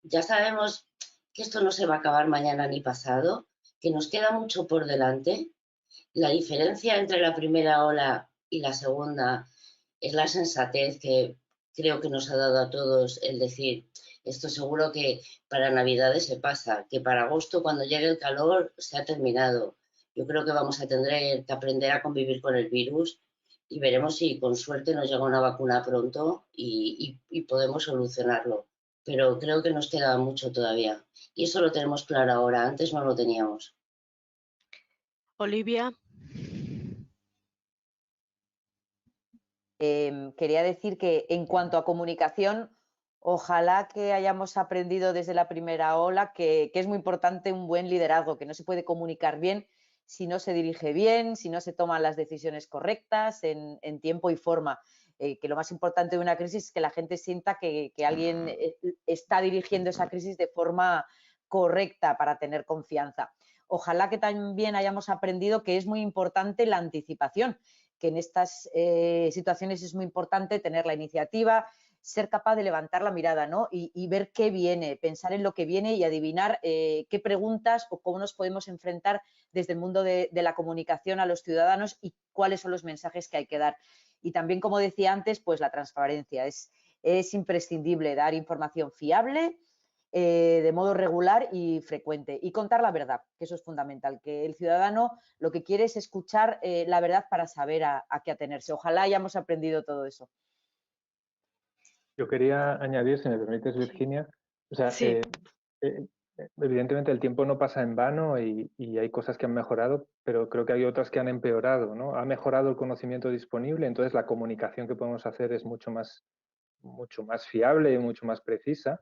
ya sabemos que esto no se va a acabar mañana ni pasado, que nos queda mucho por delante. La diferencia entre la primera ola y la segunda es la sensatez que creo que nos ha dado a todos el decir, esto seguro que para Navidades se pasa, que para agosto cuando llegue el calor se ha terminado. Yo creo que vamos a tener que aprender a convivir con el virus y veremos si con suerte nos llega una vacuna pronto y podemos solucionarlo. Pero creo que nos queda mucho todavía. Y eso lo tenemos claro ahora, antes no lo teníamos. Olivia. Quería decir que en cuanto a comunicación, ojalá que hayamos aprendido desde la primera ola que es muy importante un buen liderazgo, que no se puede comunicar bien si no se dirige bien, si no se toman las decisiones correctas en tiempo y forma. Que lo más importante de una crisis es que la gente sienta que alguien está dirigiendo esa crisis de forma correcta para tener confianza. Ojalá que también hayamos aprendido que es muy importante la anticipación, que en estas situaciones es muy importante tener la iniciativa, ser capaz de levantar la mirada, ¿no? y ver qué viene, pensar en lo que viene y adivinar qué preguntas o cómo nos podemos enfrentar desde el mundo de la comunicación a los ciudadanos y cuáles son los mensajes que hay que dar. Y también, como decía antes, pues la transparencia. Es imprescindible dar información fiable, de modo regular y frecuente, y contar la verdad, que eso es fundamental, que el ciudadano lo que quiere es escuchar la verdad para saber a qué atenerse. Ojalá hayamos aprendido todo eso. Yo quería añadir, si me permites, Virginia, o sea, Sí. Evidentemente el tiempo no pasa en vano y hay cosas que han mejorado, pero creo que hay otras que han empeorado, ¿no? Ha mejorado el conocimiento disponible, entonces la comunicación que podemos hacer es mucho más fiable y mucho más precisa,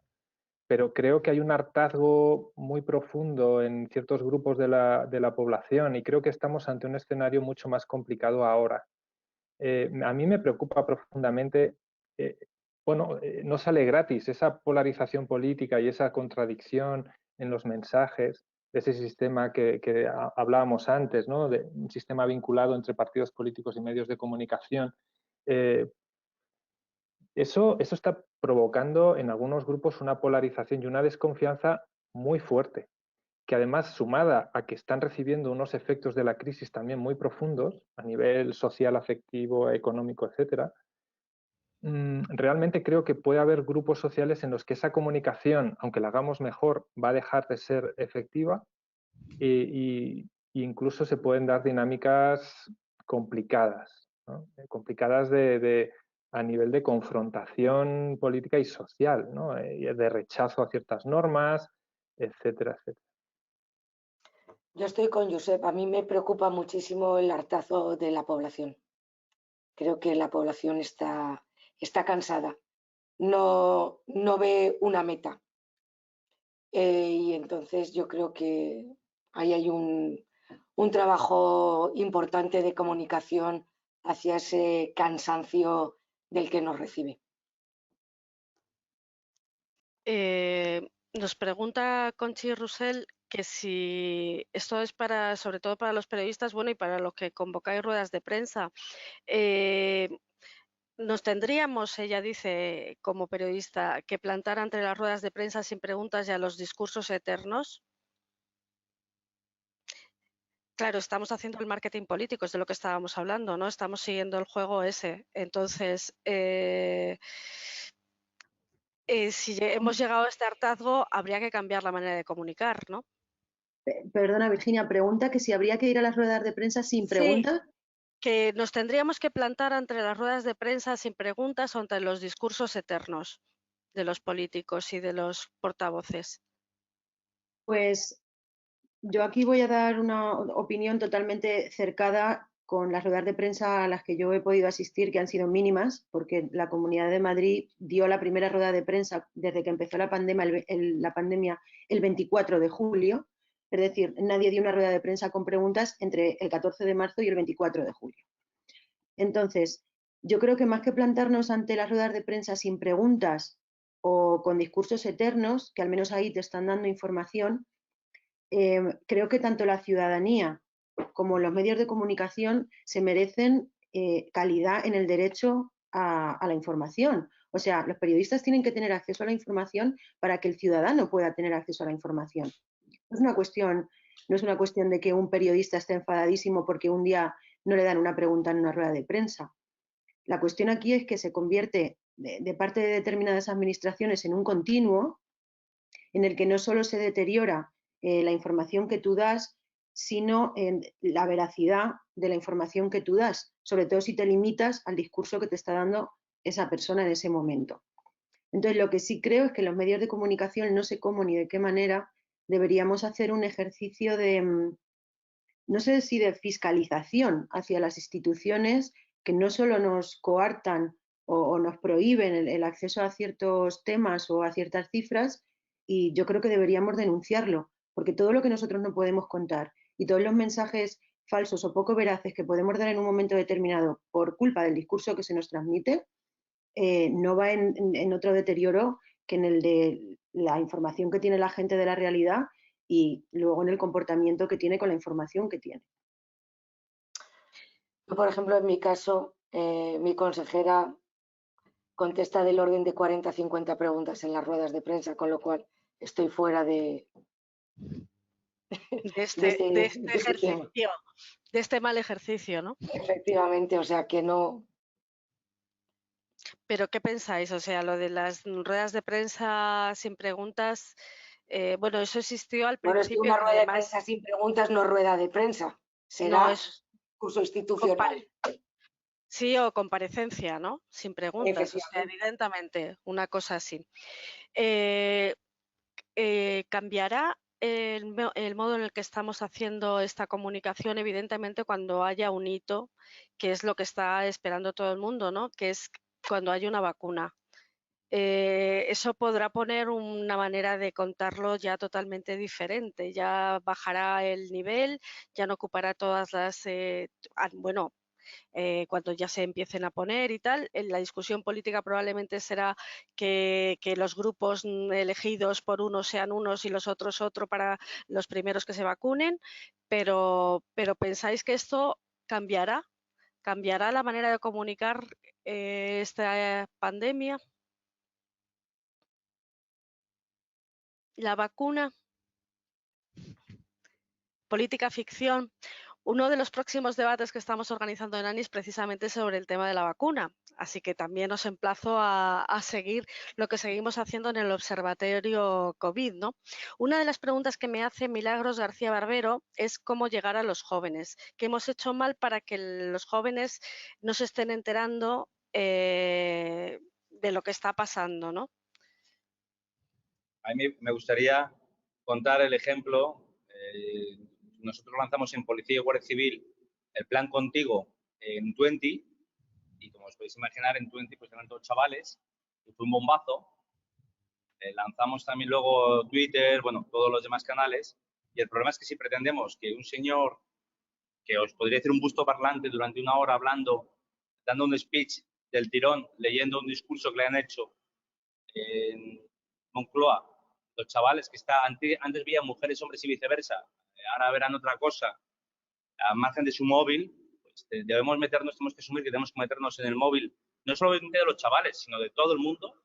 pero creo que hay un hartazgo muy profundo en ciertos grupos de la población y creo que estamos ante un escenario mucho más complicado ahora. A mí me preocupa profundamente, no sale gratis esa polarización política y esa contradicción en los mensajes de ese sistema que hablábamos antes, ¿no? De un sistema vinculado entre partidos políticos y medios de comunicación. Eso está provocando en algunos grupos una polarización y una desconfianza muy fuerte, que además, sumada a que están recibiendo unos efectos de la crisis también muy profundos a nivel social, afectivo, económico, etcétera, realmente creo que puede haber grupos sociales en los que esa comunicación, aunque la hagamos mejor, va a dejar de ser efectiva e incluso se pueden dar dinámicas complicadas, ¿no? Complicadas a nivel de confrontación política y social, ¿no? De rechazo a ciertas normas, etcétera, etcétera. Yo estoy con Josep. A mí me preocupa muchísimo el hartazo de la población. Creo que la población está cansada. No ve una meta. Y entonces yo creo que ahí hay un trabajo importante de comunicación hacia ese cansancio del que nos recibe. Nos pregunta Conchi Roussel que si esto es para, sobre todo para los periodistas, bueno, y para los que convocáis ruedas de prensa. Nos tendríamos, ella dice, como periodista, que plantar entre las ruedas de prensa sin preguntas y a los discursos eternos. Claro, estamos haciendo el marketing político, es de lo que estábamos hablando, ¿no? Estamos siguiendo el juego ese. Entonces, si hemos llegado a este hartazgo, habría que cambiar la manera de comunicar, ¿no? Perdona, Virginia, pregunta que si habría que ir a las ruedas de prensa sin preguntas. Sí, que nos tendríamos que plantar entre las ruedas de prensa sin preguntas o entre los discursos eternos de los políticos y de los portavoces. Pues yo aquí voy a dar una opinión totalmente cercada con las ruedas de prensa a las que yo he podido asistir, que han sido mínimas, porque la Comunidad de Madrid dio la primera rueda de prensa desde que empezó la pandemia el 24 de julio. Es decir, nadie dio una rueda de prensa con preguntas entre el 14 de marzo y el 24 de julio. Entonces, yo creo que más que plantarnos ante las ruedas de prensa sin preguntas o con discursos eternos, que al menos ahí te están dando información, creo que tanto la ciudadanía como los medios de comunicación se merecen calidad en el derecho a la información. O sea, los periodistas tienen que tener acceso a la información para que el ciudadano pueda tener acceso a la información. No es una cuestión de que un periodista esté enfadadísimo porque un día no le dan una pregunta en una rueda de prensa. La cuestión aquí es que se convierte de parte de determinadas administraciones en un continuo en el que no solo se deteriora la información que tú das, sino en la veracidad de la información que tú das, sobre todo si te limitas al discurso que te está dando esa persona en ese momento. Entonces, lo que sí creo es que los medios de comunicación, no sé cómo ni de qué manera, deberíamos hacer un ejercicio de, no sé si de fiscalización hacia las instituciones que no solo nos coartan o nos prohíben el acceso a ciertos temas o a ciertas cifras, y yo creo que deberíamos denunciarlo, porque todo lo que nosotros no podemos contar y todos los mensajes falsos o poco veraces que podemos dar en un momento determinado por culpa del discurso que se nos transmite, no va en otro deterioro que en el de la información que tiene la gente de la realidad y luego en el comportamiento que tiene con la información que tiene. Yo, por ejemplo, en mi caso, mi consejera contesta del orden de 40 a 50 preguntas en las ruedas de prensa, con lo cual estoy fuera de este mal ejercicio, ¿no? Efectivamente, o sea que no. Pero ¿qué pensáis? O sea, lo de las ruedas de prensa sin preguntas, bueno, eso existió al Bueno, es que principio. una rueda de prensa sin preguntas no es rueda de prensa, será curso institucional. Sí, o comparecencia, ¿no? Sin preguntas, o sea, evidentemente, una cosa así. ¿Cambiará el modo en el que estamos haciendo esta comunicación? Evidentemente, cuando haya un hito, que es lo que está esperando todo el mundo, ¿no? Que es cuando haya una vacuna. Eso podrá poner una manera de contarlo ya totalmente diferente. Ya bajará el nivel, ya no ocupará todas las, bueno, cuando ya se empiecen a poner y tal. La discusión política probablemente será que los grupos elegidos por unos sean unos y los otros otro para los primeros que se vacunen, pero ¿pensáis que esto cambiará? ¿Cambiará la manera de comunicar esta pandemia? La vacuna, política ficción. Uno de los próximos debates que estamos organizando en ANIS precisamente sobre el tema de la vacuna, así que también os emplazo a seguir lo que seguimos haciendo en el Observatorio COVID, ¿no? Una de las preguntas que me hace Milagros García Barbero es cómo llegar a los jóvenes. ¿Qué hemos hecho mal para que los jóvenes no se estén enterando de lo que está pasando, ¿no? A mí me gustaría contar el ejemplo. Nosotros lanzamos en Policía y Guardia Civil el plan Contigo en 20 y como os podéis imaginar en 20 pues eran todos chavales y fue un bombazo. Lanzamos también luego Twitter, bueno, todos los demás canales y el problema es que si pretendemos que un señor que os podría hacer un busto parlante durante una hora hablando, dando un speech del tirón, leyendo un discurso que le han hecho en Moncloa, los chavales que antes veían mujeres, hombres y viceversa, ahora verán otra cosa, al margen de su móvil, pues tenemos que asumir que tenemos que meternos en el móvil, no solamente de los chavales, sino de todo el mundo,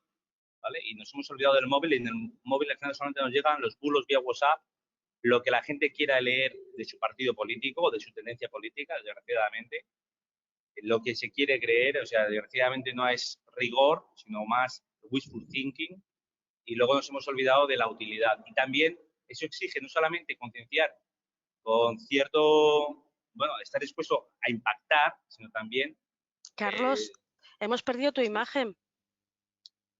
¿vale? Y nos hemos olvidado del móvil, y en el móvil al final solamente nos llegan los bulos vía WhatsApp, lo que la gente quiera leer de su partido político o de su tendencia política, desgraciadamente, lo que se quiere creer, o sea, desgraciadamente no es rigor, sino más wishful thinking, y luego nos hemos olvidado de la utilidad. Y también eso exige no solamente concienciar con cierto, bueno, estar dispuesto a impactar, sino también... Carlos, hemos perdido tu imagen.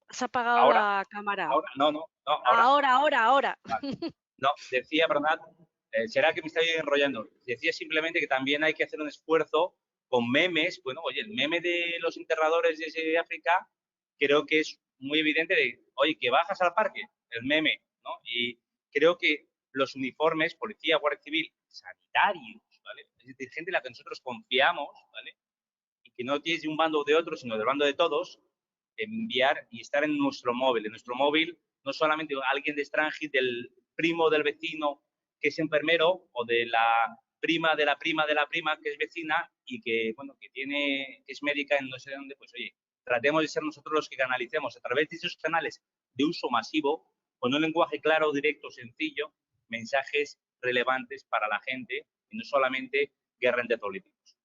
¿Has apagado ¿ahora? la cámara? No, Ahora. Vale. No, decía, perdonad, será que me estoy enrollando. Decía simplemente que también hay que hacer un esfuerzo con memes. Bueno, oye, el meme de los enterradores de África creo que es muy evidente de, oye, que bajas al parque, el meme, ¿no? Y creo que los uniformes, policía, guardia civil, sanitarios, ¿vale? Es decir, gente en la que nosotros confiamos, ¿vale? Y que no tienes de un bando o de otro, sino del bando de todos, enviar y estar en nuestro móvil. En nuestro móvil, no solamente alguien de extranjero, del primo del vecino que es enfermero, o de la prima de la prima de la prima que es vecina y que, bueno, que es médica en no sé dónde, pues oye, tratemos de ser nosotros los que canalicemos a través de esos canales de uso masivo, con un lenguaje claro, directo, sencillo, mensajes relevantes para la gente y no solamente guerra entre políticos.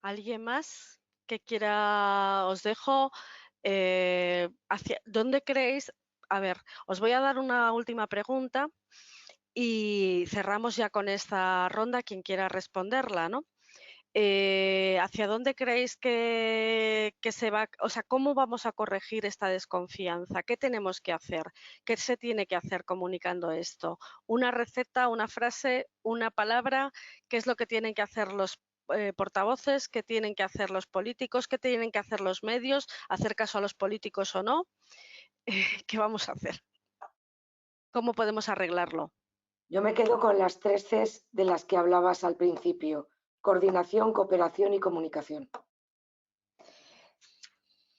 ¿Alguien más que quiera? Os dejo. ¿Dónde creéis? A ver, os voy a dar una última pregunta y cerramos ya con esta ronda, quien quiera responderla, ¿no? ¿Hacia dónde creéis que se va? O sea, ¿cómo vamos a corregir esta desconfianza? ¿Qué tenemos que hacer? ¿Qué se tiene que hacer comunicando esto? ¿Una receta, una frase, una palabra? ¿Qué es lo que tienen que hacer los portavoces? ¿Qué tienen que hacer los políticos? ¿Qué tienen que hacer los medios? ¿Hacer caso a los políticos o no? ¿Qué vamos a hacer? ¿Cómo podemos arreglarlo? Yo me quedo con las 3 Cs de las que hablabas al principio: coordinación, cooperación y comunicación.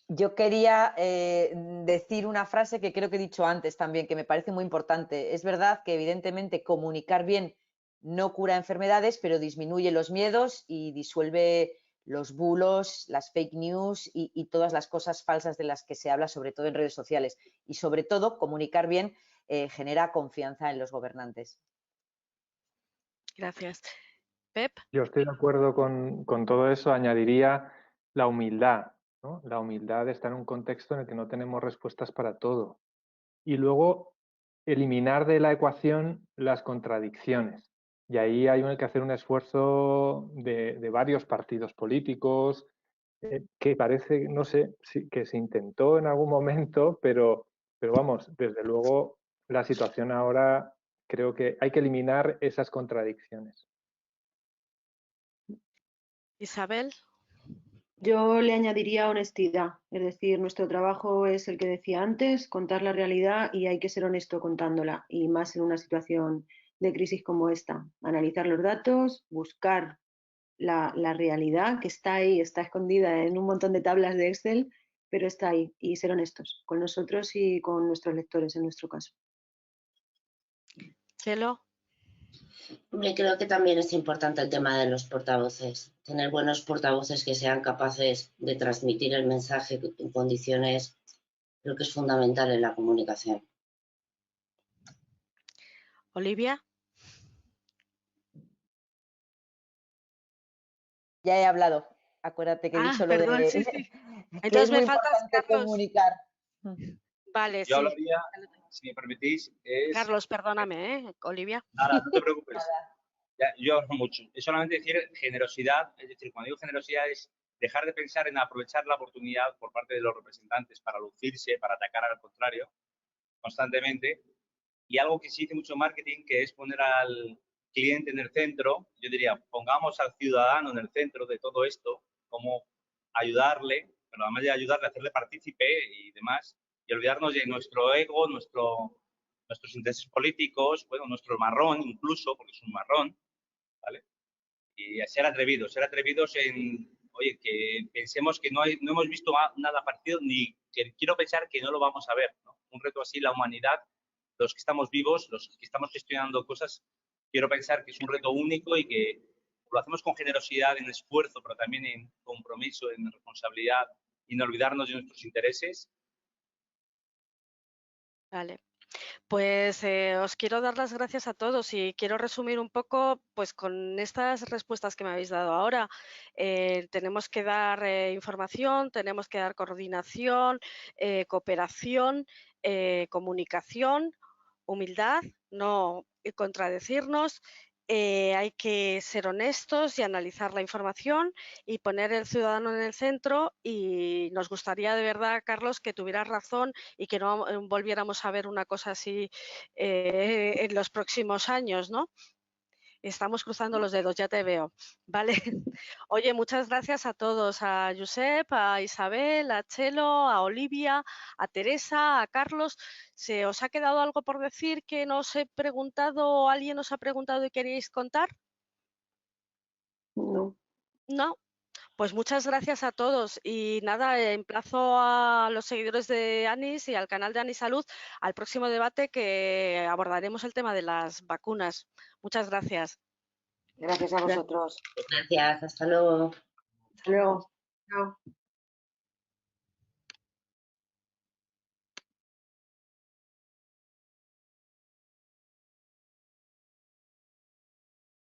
Yo quería decir una frase que creo que he dicho antes también, que me parece muy importante. Es verdad que evidentemente comunicar bien no cura enfermedades, pero disminuye los miedos y disuelve los bulos, las fake news y todas las cosas falsas de las que se habla, sobre todo en redes sociales. Y sobre todo, comunicar bien genera confianza en los gobernantes. Gracias. Pep. Yo estoy de acuerdo con todo eso. Añadiría la humildad, ¿no? La humildad de estar en un contexto en el que no tenemos respuestas para todo. Y luego eliminar de la ecuación las contradicciones. Y ahí hay que hacer un esfuerzo de varios partidos políticos, que parece, no sé, que se intentó en algún momento, pero vamos, desde luego la situación ahora creo que hay que eliminar esas contradicciones. Isabel. Yo le añadiría honestidad, es decir, nuestro trabajo es el que decía antes, contar la realidad y hay que ser honesto contándola, y más en una situación de crisis como esta. Analizar los datos, buscar la realidad que está ahí, está escondida en un montón de tablas de Excel, pero está ahí, y ser honestos con nosotros y con nuestros lectores en nuestro caso. Chelo. Hombre, creo que también es importante el tema de los portavoces. Tener buenos portavoces que sean capaces de transmitir el mensaje en condiciones, creo que es fundamental en la comunicación. Olivia. Ya he hablado. Acuérdate que he dicho lo perdón, de sí. que Entonces es muy me faltas, importante Carlos. comunicar. Vale, Yo sí. hablaría, si me permitís, Carlos, perdóname, Olivia. Nada, no te preocupes. Yo hablo mucho. Es solamente decir generosidad, es decir, cuando digo generosidad es dejar de pensar en aprovechar la oportunidad por parte de los representantes para lucirse, para atacar al contrario, constantemente. Y algo que se dice mucho en marketing, que es poner al cliente en el centro. Yo diría, pongamos al ciudadano en el centro de todo esto, cómo ayudarle, pero además de ayudarle, hacerle partícipe y demás, y olvidarnos de nuestro ego, nuestros intereses políticos, bueno, nuestro marrón incluso, porque es un marrón, ¿vale? Y ser atrevidos en, oye, que pensemos que no hemos visto nada parecido, ni que quiero pensar que no lo vamos a ver, ¿no? un reto así, la humanidad, los que estamos vivos, los que estamos gestionando cosas, quiero pensar que es un reto único y que lo hacemos con generosidad, en esfuerzo, pero también en compromiso, en responsabilidad y no olvidarnos de nuestros intereses. Vale. Pues os quiero dar las gracias a todos y quiero resumir un poco pues con estas respuestas que me habéis dado ahora. Tenemos que dar información, tenemos que dar coordinación, cooperación, comunicación, humildad, no contradecirnos. Hay que ser honestos y analizar la información y poner el ciudadano en el centro, y nos gustaría de verdad, Carlos, que tuvieras razón y que no volviéramos a ver una cosa así en los próximos años, ¿no? Estamos cruzando los dedos, ya te veo. Vale. Oye, muchas gracias a todos, a Josep, a Isabel, a Chelo, a Olivia, a Teresa, a Carlos. ¿Se os ha quedado algo por decir que no os he preguntado o alguien os ha preguntado y queréis contar? No. No. Pues muchas gracias a todos y nada, emplazo a los seguidores de ANIS y al canal de ANIS Salud al próximo debate, que abordaremos el tema de las vacunas. Muchas gracias. Gracias a vosotros. Gracias, hasta luego. Hasta luego. Chao.